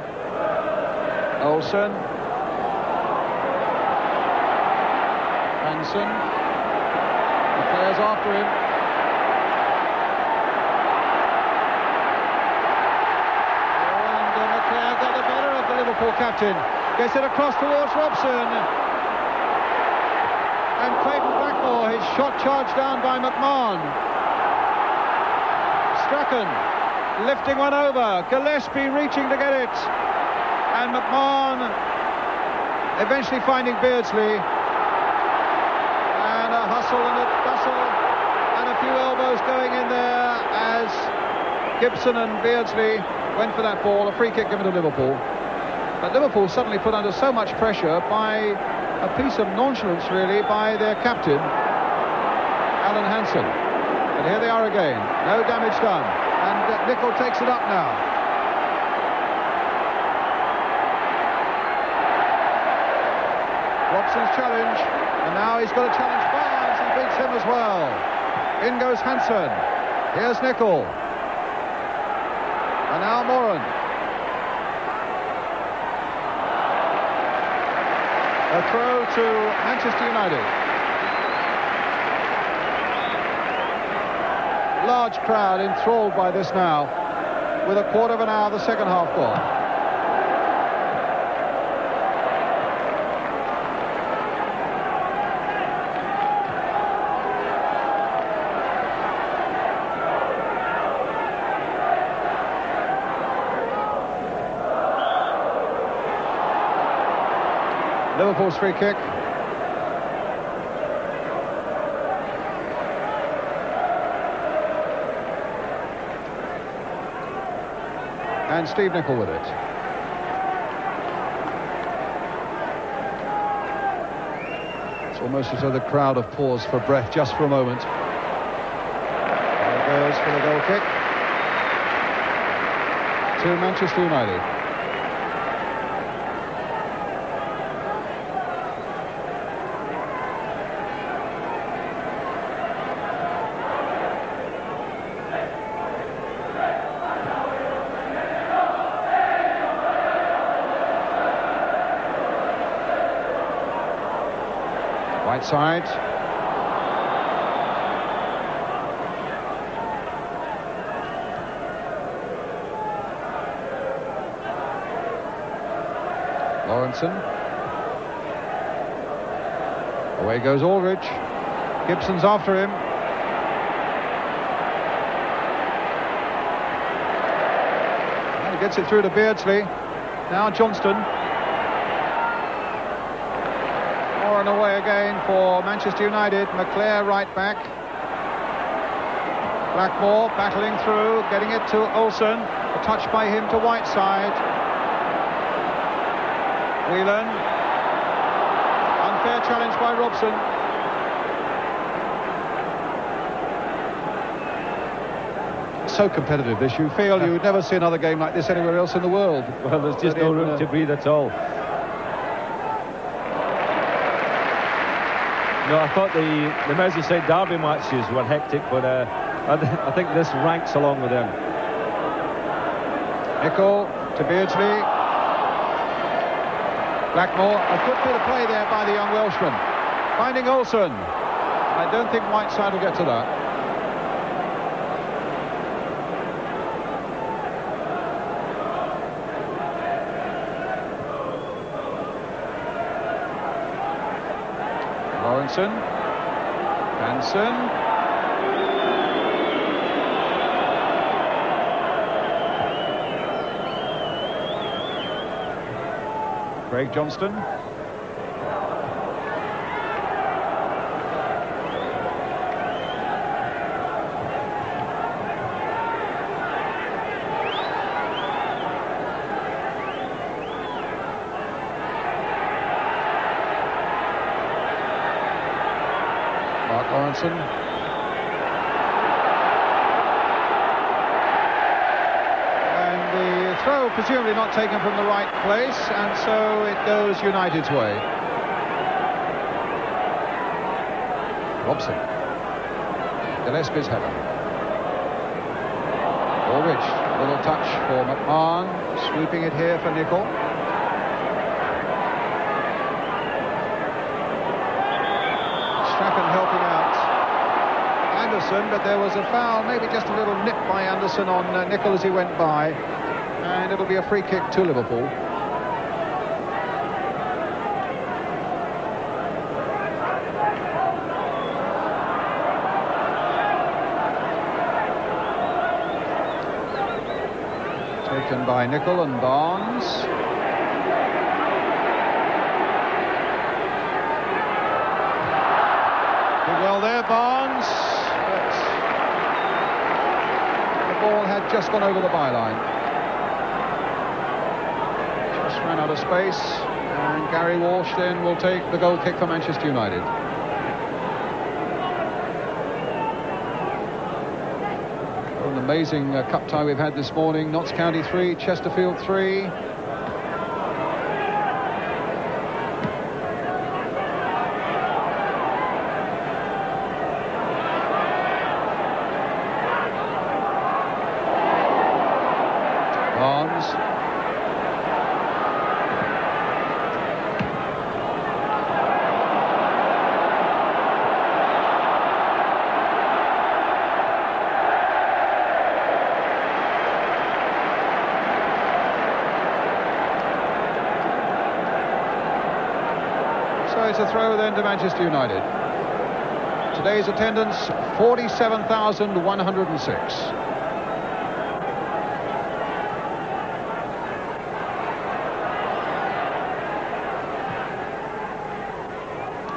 Olsen. Hansen. The players after him. And McClare got the better of the Liverpool captain. Gets it across towards Robson. And Clayton Blackmore, his shot charged down by McMahon. Strachan lifting one over. Gillespie reaching to get it. And McMahon eventually finding Beardsley. And a hustle and a tussle and a few elbows going in there as Gibson and Beardsley went for that ball. A free kick given to Liverpool. But Liverpool suddenly put under so much pressure by a piece of nonchalance, really, by their captain, Alan Hansen. But here they are again. No damage done. And Nicol takes it up now. Robson's challenge. And now he's got a challenge. Barnes, he beats him as well. In goes Hansen. Here's Nicol. And now Moran. A throw to Manchester United. Large crowd enthralled by this now, with a quarter of an hour of the second half gone. Liverpool's free kick. And Steve Nicol with it. It's almost as though the crowd have paused for breath just for a moment. There it goes for the goal kick to Manchester United. Right side. Lawrenson. Away goes Aldridge. Gibson's after him. And he gets it through to Beardsley. Now Johnston. And away again for Manchester United. McClare right back. Blackmore battling through, getting it to Olsen. A touch by him to Whiteside. Whelan. Unfair challenge by Robson. So competitive this. You feel you would never see another game like this anywhere else in the world. Well, there's just no room to breathe at all. No, I thought the Merseyside derby matches were hectic, but I think this ranks along with them. Nicol to Beardsley. Blackmore, a good bit of play there by the young Welshman. Finding Olsen. I don't think Whiteside will get to that. Lawrenson. Hansen. Craig Johnston. Lawrenson. And the throw presumably not taken from the right place, and so it goes United's way. Robson. Gillespie's header. Ulrich, a little touch for McMahon, sweeping it here for Nicol. Strachan helping out Anderson, but there was a foul, maybe just a little nip by Anderson on Nicol as he went by, and it'll be a free kick to Liverpool. Taken by Nicol and Barnes. Did well there, Barnes, but the ball had just gone over the byline. Just ran out of space, and Gary Walsh then will take the goal kick for Manchester United. An amazing cup tie we've had this morning. Notts County 3, Chesterfield 3. Barnes. So it's a throw then to Manchester United. Today's attendance, 47,106.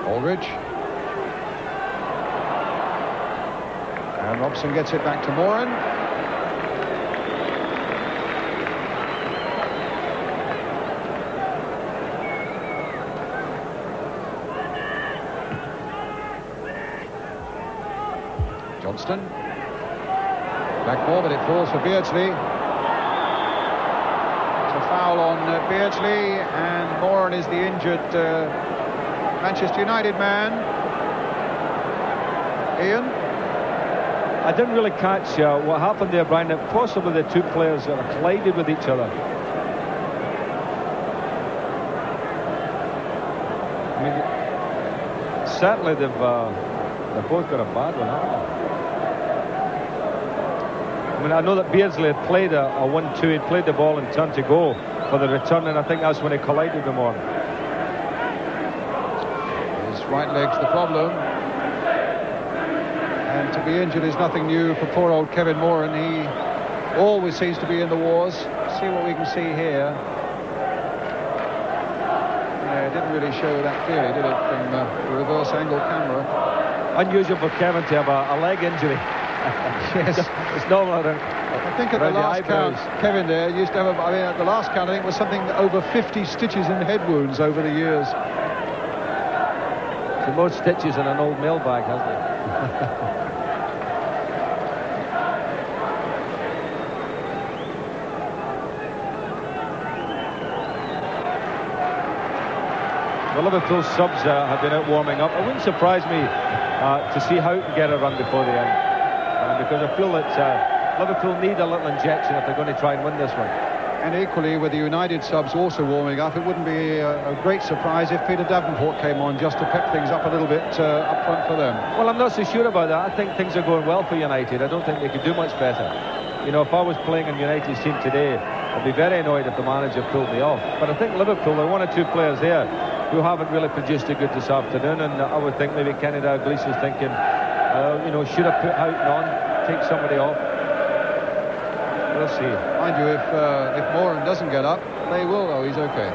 Ulrich. And Robson gets it back to Moran. Johnston. Back ball, but it falls for Beardsley. It's a foul on Beardsley, and Moran is the injured Manchester United man. Ian? I didn't really catch what happened there, Brian. That possibly the two players collided with each other. I mean, certainly they've both got a bad one, haven't they? I mean, I know that Beardsley had played a 1-2. He'd played the ball and turned to go for the return, and I think that's when he collided with Moran. Right leg's the problem, and to be injured is nothing new for poor old Kevin Moran. He always seems to be in the wars. See what we can see here. Yeah, it didn't really show that clearly, did it, from the reverse angle camera. Unusual for Kevin to have a leg injury. Yes, it's normal. I think at the last count, Kevin there used to have I mean, at the last count, I think it was something over 50 stitches in head wounds over the years. The most stitches in an old mailbag, hasn't it? The Liverpool subs have been out warming up. It wouldn't surprise me to see Houghton get a run before the end, because I feel that Liverpool need a little injection if they're going to try and win this one. And equally, with the United subs also warming up, it wouldn't be a great surprise if Peter Davenport came on just to pep things up a little bit up front for them. Well, I'm not so sure about that. I think things are going well for United. I don't think they could do much better. You know, if I was playing in United's team today, I'd be very annoyed if the manager pulled me off. But I think Liverpool, there are one or two players there who haven't really produced a good this afternoon, and I would think maybe Kenny Dalglish is thinking, you know, should have put Houghton on, take somebody off. We'll see. Mind you, if Moran doesn't get up, they will, though. He's okay.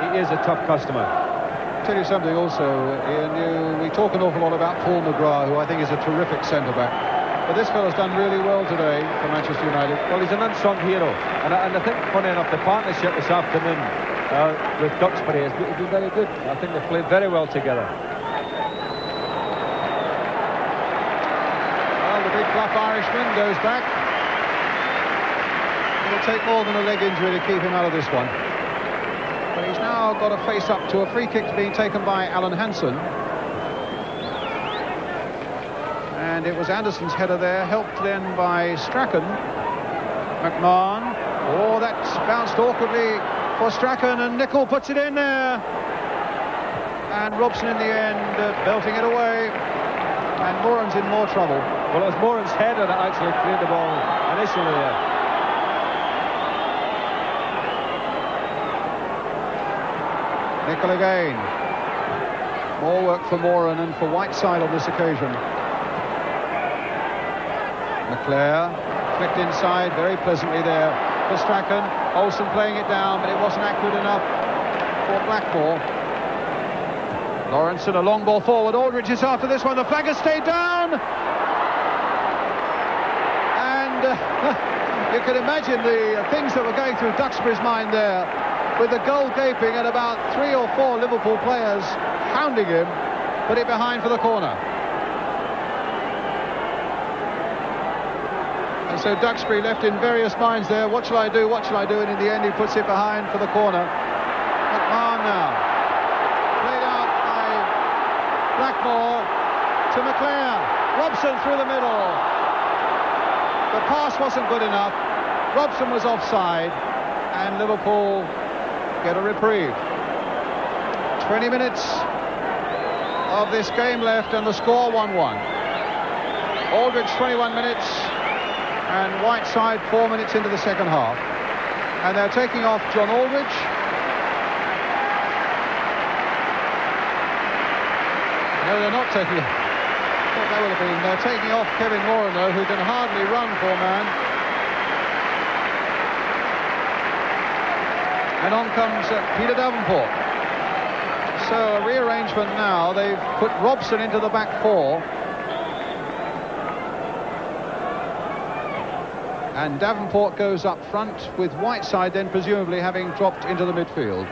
He is a tough customer. I'll tell you something also, Ian. We talk an awful lot about Paul McGrath, who I think is a terrific centre-back. But this fellow's done really well today for Manchester United. Well, he's an unsung hero. And I think, funny enough, the partnership this afternoon with Duxbury has been very good. I think they've played very well together. Big bluff Irishman goes back. It'll take more than a leg injury to keep him out of this one. But he's now got to face up to a free kick being taken by Alan Hansen. and it was Anderson's header there, helped then by Strachan. McMahon. Oh, that's bounced awkwardly for Strachan, and Nicol puts it in there. And Robson in the end belting it away. And Moran's in more trouble. Well, it was Moran's header that actually cleared the ball initially there. Nicol again. More work for Moran and for Whiteside on this occasion. McClare flicked inside very pleasantly there for Strachan. Olsen playing it down, but it wasn't accurate enough for Blackmore. Lawrenson, a long ball forward. Aldridge is after this one. The flag has stayed down. And you can imagine the things that were going through Duxbury's mind there, with the goal gaping and about 3 or 4 Liverpool players hounding him. Put it behind for the corner. And so Duxbury left in various minds there. What shall I do? What shall I do? And in the end, he puts it behind for the corner. McMahon now. Played out by Blackmore to McClare. Robson through the middle. The pass wasn't good enough. Robson was offside. And Liverpool get a reprieve. 20 minutes of this game left and the score 1-1. Aldridge 21 minutes. And Whiteside 4 minutes into the second half. And they're taking off John Aldridge. No, they're not taking... What that would have been. They're taking off Kevin Moran, though, who can hardly run, poor man. And on comes Peter Davenport. So a rearrangement now. They've put Robson into the back four. And Davenport goes up front, with Whiteside then presumably having dropped into the midfield.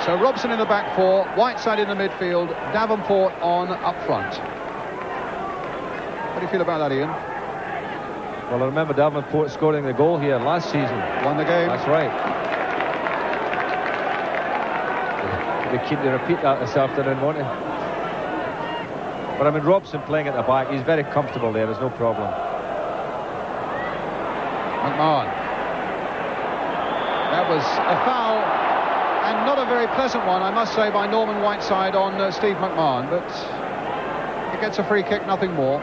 So Robson in the back four, Whiteside in the midfield, Davenport on up front. What do you feel about that, Ian? Well, I remember Davenport scoring the goal here last season. Won the game. That's right. They keep to repeat that this afternoon, won't they? But I mean, Robson playing at the back, he's very comfortable there, there's no problem. McMahon. That was a foul, and not a very pleasant one, I must say, by Norman Whiteside on Steve McMahon, but he gets a free kick, nothing more.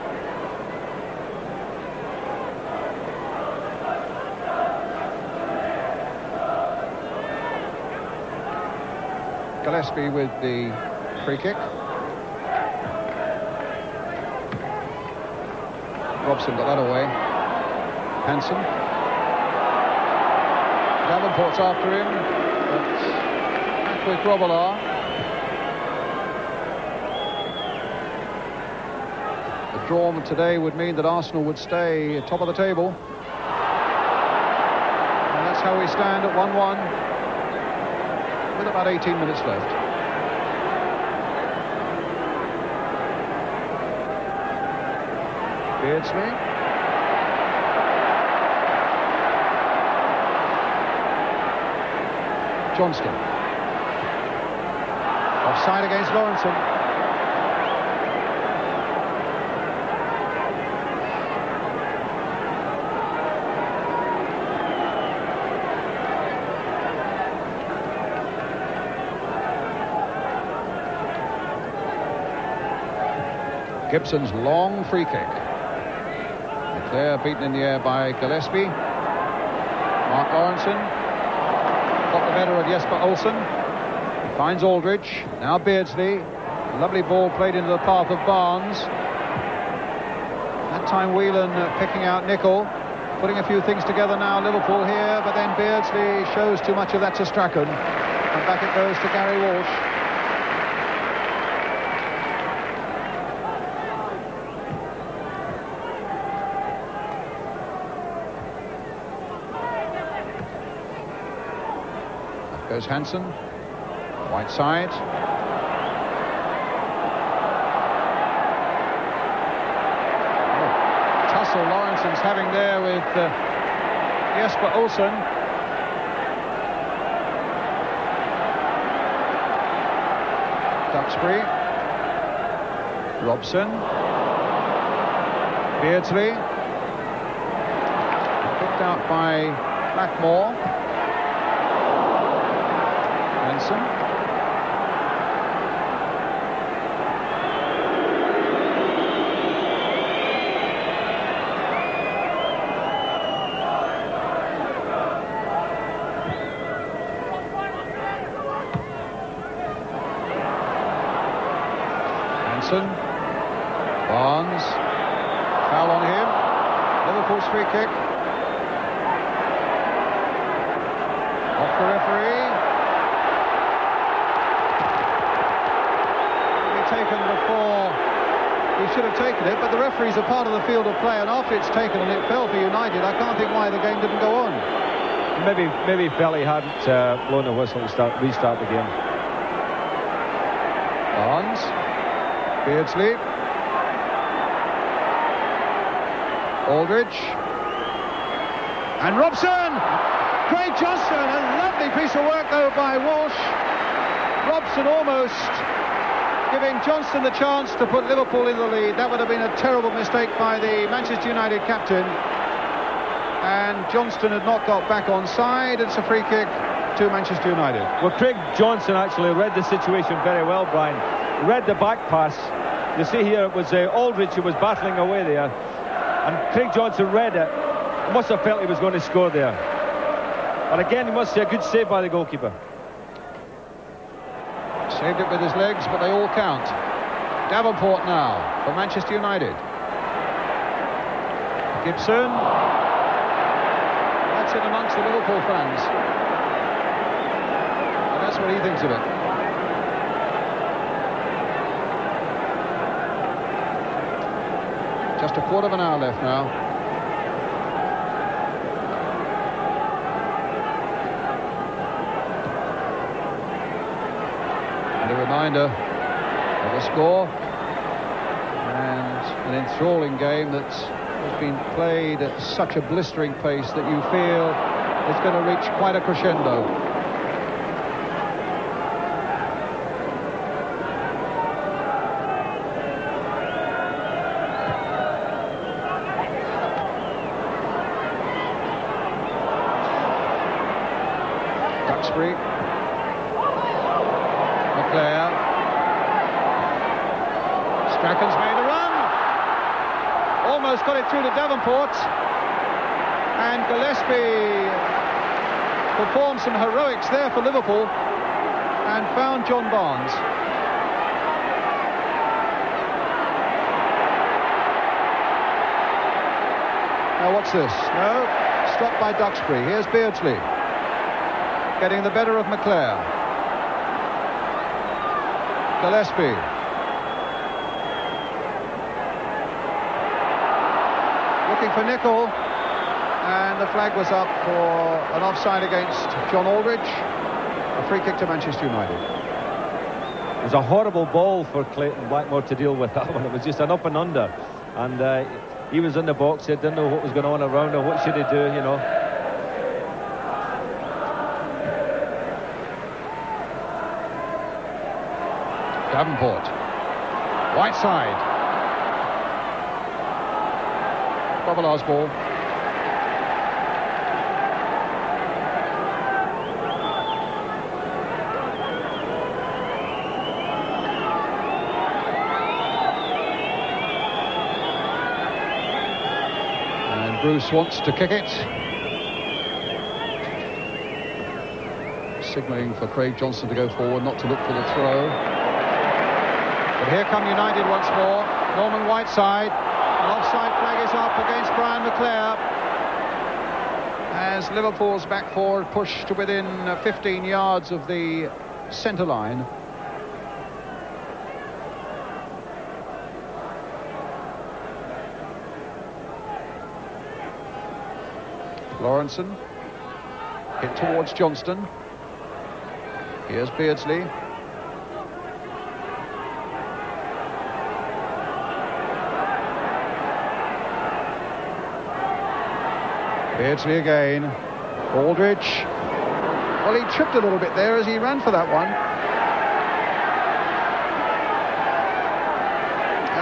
Gillespie with the free kick. Robson got that away. Hansen. Davenport's after him, but back with Grobbelaar. The draw today would mean that Arsenal would stay top of the table. And that's how we stand at 1-1 with about 18 minutes left. Beardsley. Johnston. Offside against Lawrenson. Gibson's long free kick. There, beaten in the air by Gillespie. Mark Lawrenson got the better of Jesper Olsen. Finds Aldridge. Now Beardsley. Lovely ball played into the path of Barnes. That time Whelan picking out Nicol. Putting a few things together now, Liverpool here, but then Beardsley shows too much of that to Strachan. And back it goes to Gary Walsh. Goes Hansen, Whiteside. Tussle Lawrenson's having there with Jesper Olsen. Duxbury. Robson. Beardsley. Picked out by Blackmore. Benson. Barnes, foul on him. Liverpool's free kick. Off the referee. He'd taken before he should have taken it, but the referee's a part of the field of play, and after it's taken and it fell for United, I can't think why the game didn't go on. Maybe felt he hadn't blown the whistle to restart the game. Barnes. Beardsley. Aldridge. And Robson! Craig Johnston, a lovely piece of work though by Walsh. Robson almost giving Johnston the chance to put Liverpool in the lead. That would have been a terrible mistake by the Manchester United captain. And Johnston had not got back on side. It's a free kick to Manchester United. Well, Craig Johnston actually read the situation very well, Brian. Read the back pass. You see here it was Aldridge who was battling away there, and Craig Johnston read it. Must have felt he was going to score there. But again, he must say a good save by the goalkeeper. Saved it with his legs, but they all count. Davenport now for Manchester United. Gibson. That's in amongst the Liverpool fans. And that's what he thinks of it. Just a quarter of an hour left now. And a reminder of the score. And an enthralling game that's has been played at such a blistering pace that you feel it's going to reach quite a crescendo. Duxbury. McClare. Strachan's made a run. Almost got it through to Davenport. And Gillespie performed some heroics there for Liverpool and found John Barnes. Now what's this? No, stopped by Duxbury. Here's Beardsley getting the better of McClare. Gillespie. Looking for Nicol, and the flag was up for an offside against John Aldridge. A free kick to Manchester United. It was a horrible ball for Clayton Blackmore to deal with that one. It was just an up and under, and he was in the box. He didn't know what was going on around him. What should he do, you know? Davenport. Right side. Babalar's ball. And Bruce wants to kick it. Signalling for Craig Johnston to go forward, not to look for the throw. But here come United once more. Norman Whiteside. An offside flag is up against Brian McClare. As Liverpool's back four pushed to within 15 yards of the centre line. Lawrenson. Hit towards Johnston. Here's Beardsley. Beardsley again. Aldridge. Well, he tripped a little bit there as he ran for that one.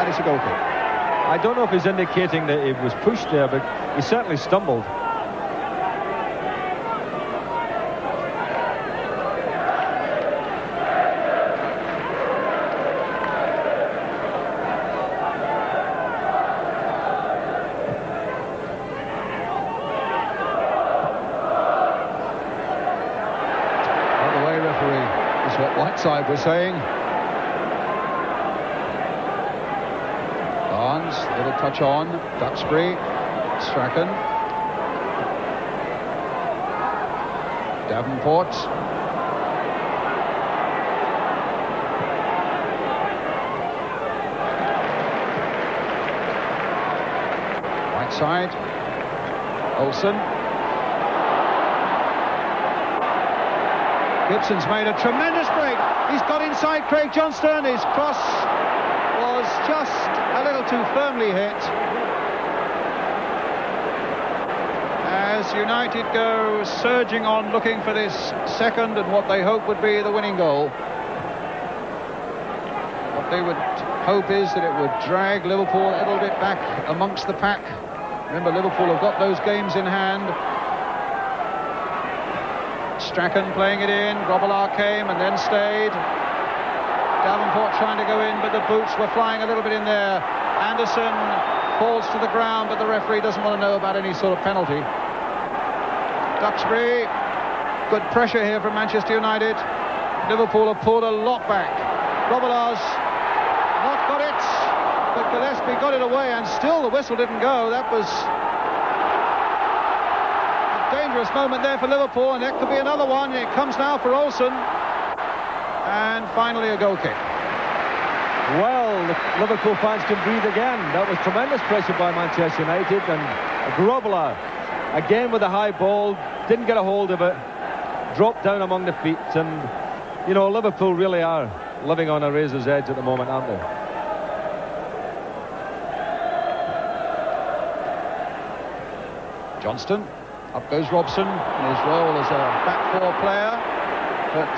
and it's a goal kick. I don't know if he's indicating that it was pushed there, but he certainly stumbled. Whiteside was saying. Barnes, little touch on. Duxbury, Strachan. Davenport. Whiteside. Olsen. Gibson's made a tremendous break. He's got inside Craig Johnston. His cross was just a little too firmly hit. As United go surging on looking for this second and what they hope would be the winning goal. What they would hope is that it would drag Liverpool a little bit back amongst the pack. Remember, Liverpool have got those games in hand. Strachan playing it in. Grobbelaar came and then stayed. Davenport trying to go in, but the boots were flying a little bit in there. Anderson falls to the ground, but the referee doesn't want to know about any sort of penalty. Duxbury, good pressure here from Manchester United. Liverpool have pulled a lot back. Grobbelaar's not got it, but Gillespie got it away, and still the whistle didn't go. That was dangerous moment there for Liverpool, and it could be another one. It comes now for Olsen, and finally a goal kick. Well, the Liverpool fans can breathe again. That was tremendous pressure by Manchester United, and Grobbelaar again with a high ball, didn't get a hold of it, dropped down among the feet, and you know, Liverpool really are living on a razor's edge at the moment, aren't they? Johnston. Up goes Robson in his role as a back four player, but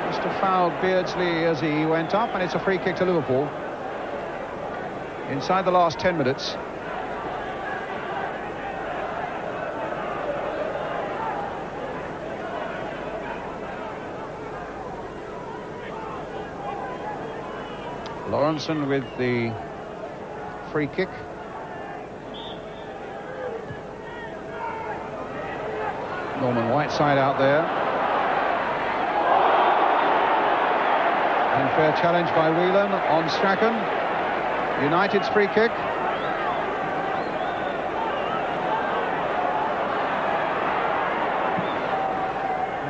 must have fouled Beardsley as he went up, and it's a free kick to Liverpool inside the last 10 minutes. Lawrenson with the free kick. Norman Whiteside out there. Unfair challenge by Whelan on Strachan. United's free kick.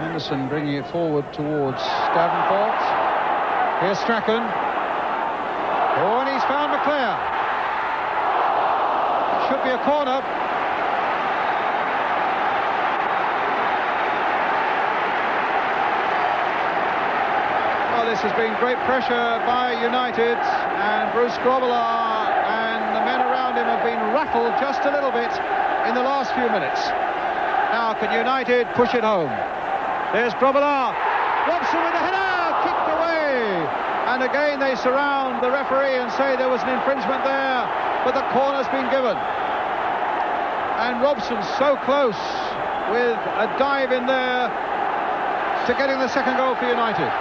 Anderson bringing it forward towards Davenport. Here's Strachan. Oh, and he's found McClare. It should be a corner. This has been great pressure by United, and Bruce Grobbelaar and the men around him have been rattled just a little bit in the last few minutes. Now can United push it home? There's Grobbelaar. Robson with the header, kicked away, and again they surround the referee and say there was an infringement there, but the corner's been given. And Robson's so close with a dive in there to getting the second goal for United.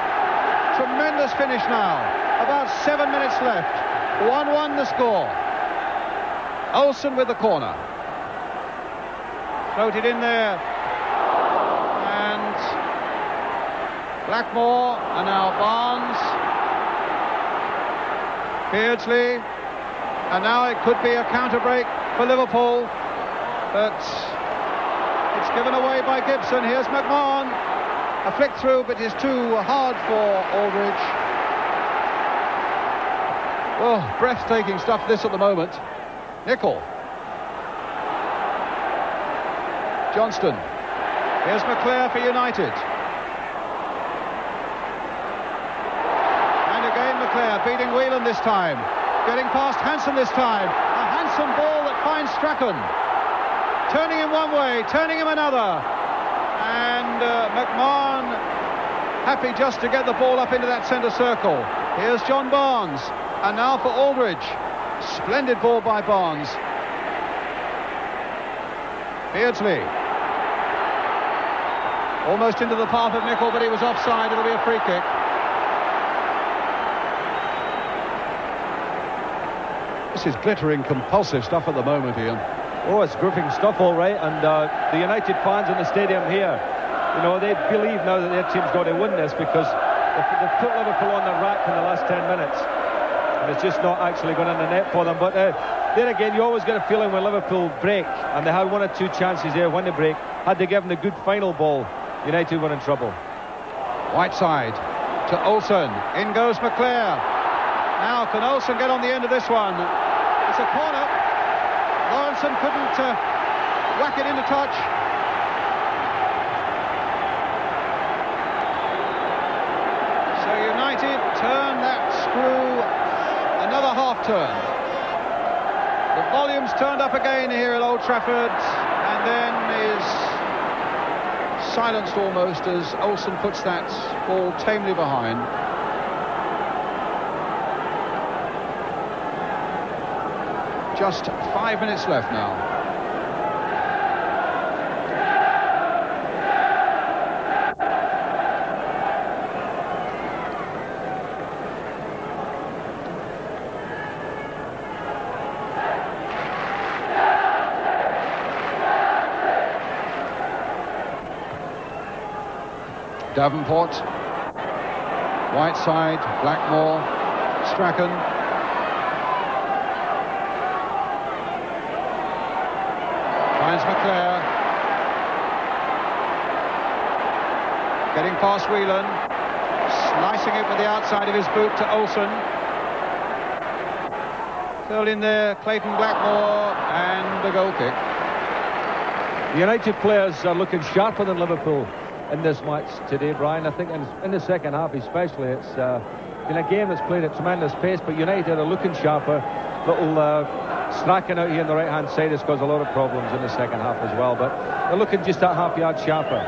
Tremendous finish now. About 7 minutes left. 1-1 the score. Olsen with the corner. Floated in there. And Blackmore, and now Barnes. Beardsley. And now it could be a counter break for Liverpool. But it's given away by Gibson. Here's McMahon. A flick through, but it's too hard for Aldridge. Oh, breathtaking stuff this at the moment. Nicol. Johnston. Here's McClare for United. And again McClare beating Whelan this time. Getting past Hansen this time. A Hansen ball that finds Strachan. Turning him one way, turning him another. And McMahon happy just to get the ball up into that centre circle. Here's John Barnes. And now for Aldridge. Splendid ball by Barnes. Beardsley. Almost into the path of Nicol, but he was offside. It'll be a free kick. This is glittering, compulsive stuff at the moment, Ian. Oh, it's gripping stuff, all right. And the United fans in the stadium here, you know, they believe now that their team's got to win this, because they've put Liverpool on the rack in the last 10 minutes. And it's just not actually going in the net for them. But there again, you always get a feeling when Liverpool break, and they had one or two chances there when they break. Had they given the good final ball, United were in trouble. Whiteside to Olsen. In goes McClare. Now, can Olsen get on the end of this one? It's a corner. Lawrenson couldn't whack it into touch. So United turn that screw another half turn. The volume's turned up again here at Old Trafford, and then is silenced almost as Olsen puts that ball tamely behind. Just 5 minutes left now. Davenport, Whiteside, Blackmore, Strachan. Finds McClare. Getting past Whelan. Slicing it with the outside of his boot to Olsen. Still in there, Clayton Blackmore, and the goal kick. The United players are looking sharper than Liverpool in this match today, Brian. I think in the second half especially, it's been a game that's played at tremendous pace, but United are looking sharper. Little Strachan out here on the right hand side has caused a lot of problems in the second half as well, but they're looking just that half yard sharper.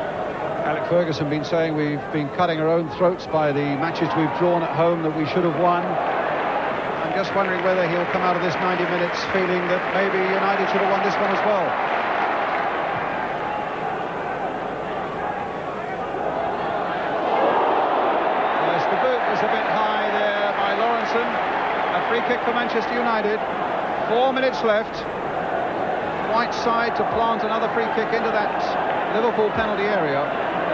Alec Ferguson been saying we've been cutting our own throats by the matches we've drawn at home that we should have won. I'm just wondering whether he'll come out of this 90 minutes feeling that maybe United should have won this one as well. Free kick for Manchester United. 4 minutes left. Whiteside to plant another free kick into that Liverpool penalty area.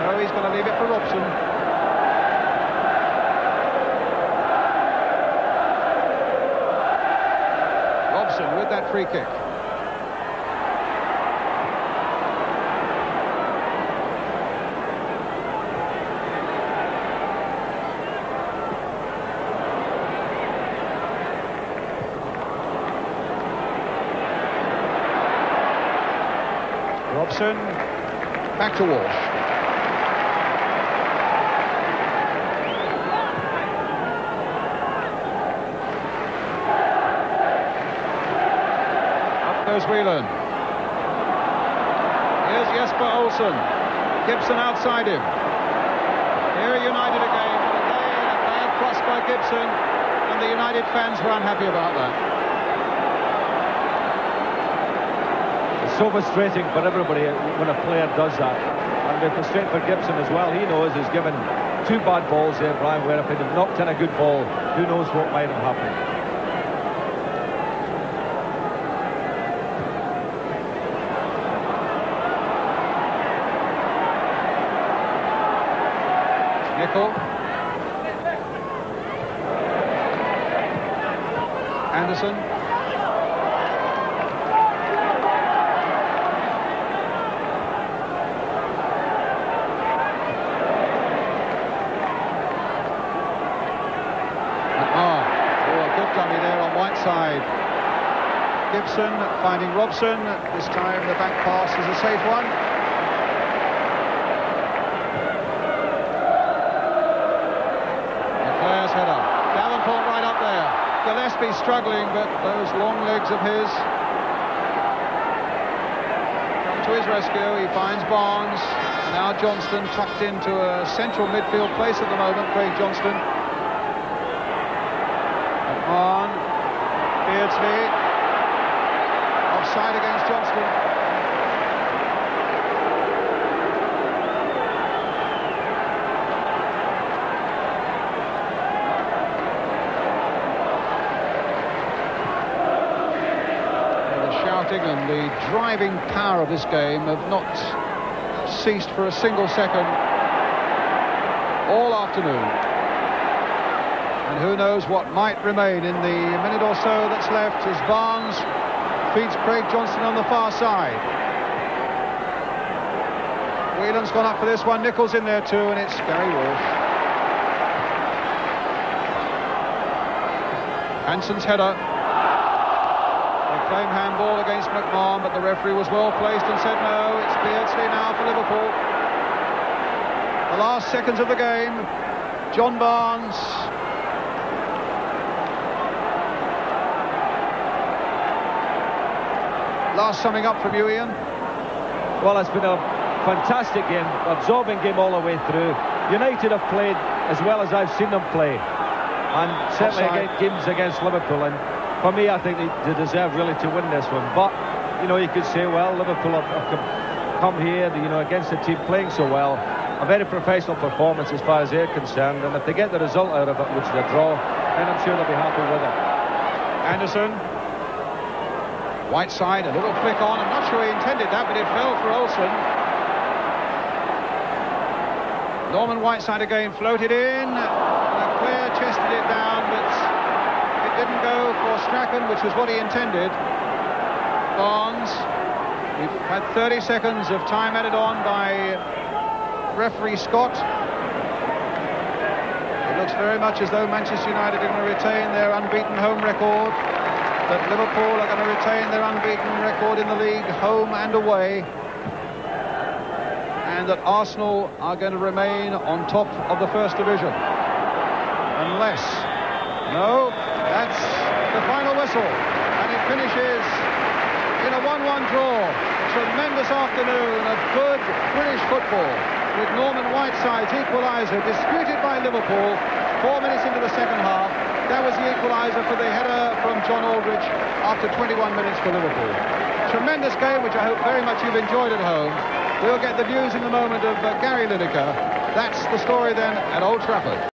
No, he's going to leave it for Robson. Robson with that free kick. Robson, back to Walsh. Up goes Whelan. Here's Jesper Olsen. Gibson outside him. Here United again. Again, a bad cross by Gibson, and the United fans were unhappy about that. So frustrating for everybody when a player does that, and they're frustrating for Gibson as well. He knows he's given two bad balls there, Brian, where if he'd have knocked in a good ball, who knows what might have happened. Nicol. Anderson. Whiteside. Gibson finding Robson. This time the back pass is a safe one. McClare's header. Davenport right up there. Gillespie struggling, but those long legs of his come to his rescue. He finds Barnes. Now Johnston tucked into a central midfield place at the moment, Craig Johnston. On. Beardsley. Offside against Johnston. And the driving power of this game have not ceased for a single second all afternoon. And who knows what might remain in the minute or so that's left as Barnes feeds Craig Johnston on the far side. Whelan's gone up for this one, Nichols in there too, and it's Gary Walsh. Hanson's header. Claim handball against McMahon, but the referee was well placed and said no. It's Beardsley now for Liverpool. The last seconds of the game. John Barnes. Last summing up from you, Ian. Well, it's been a fantastic game, absorbing game all the way through. United have played as well as I've seen them play, and certainly games against Liverpool. And for me, I think they deserve really to win this one. But, you know, you could say, well, Liverpool have come here, you know, against a team playing so well. A very professional performance as far as they're concerned. And if they get the result out of it, which is a draw, then I'm sure they'll be happy with it. Anderson. Whiteside, a little flick on. I'm not sure he intended that, but it fell for Olsen. Norman Whiteside again floated in. Clare chested it down, but didn't go for Strachan, which was what he intended. Barnes. We've had 30 seconds of time added on by referee Scott. It looks very much as though Manchester United are going to retain their unbeaten home record, that Liverpool are going to retain their unbeaten record in the league, home and away, and that Arsenal are going to remain on top of the First Division. Unless... No, that's the final whistle, and it finishes in a 1-1 draw. Tremendous afternoon of good British football, with Norman Whiteside's equaliser disputed by Liverpool 4 minutes into the second half. That was the equaliser for the header from John Aldridge after 21 minutes for Liverpool. Tremendous game, which I hope very much you've enjoyed at home. We'll get the news in a moment of Gary Lineker. That's the story then at Old Trafford.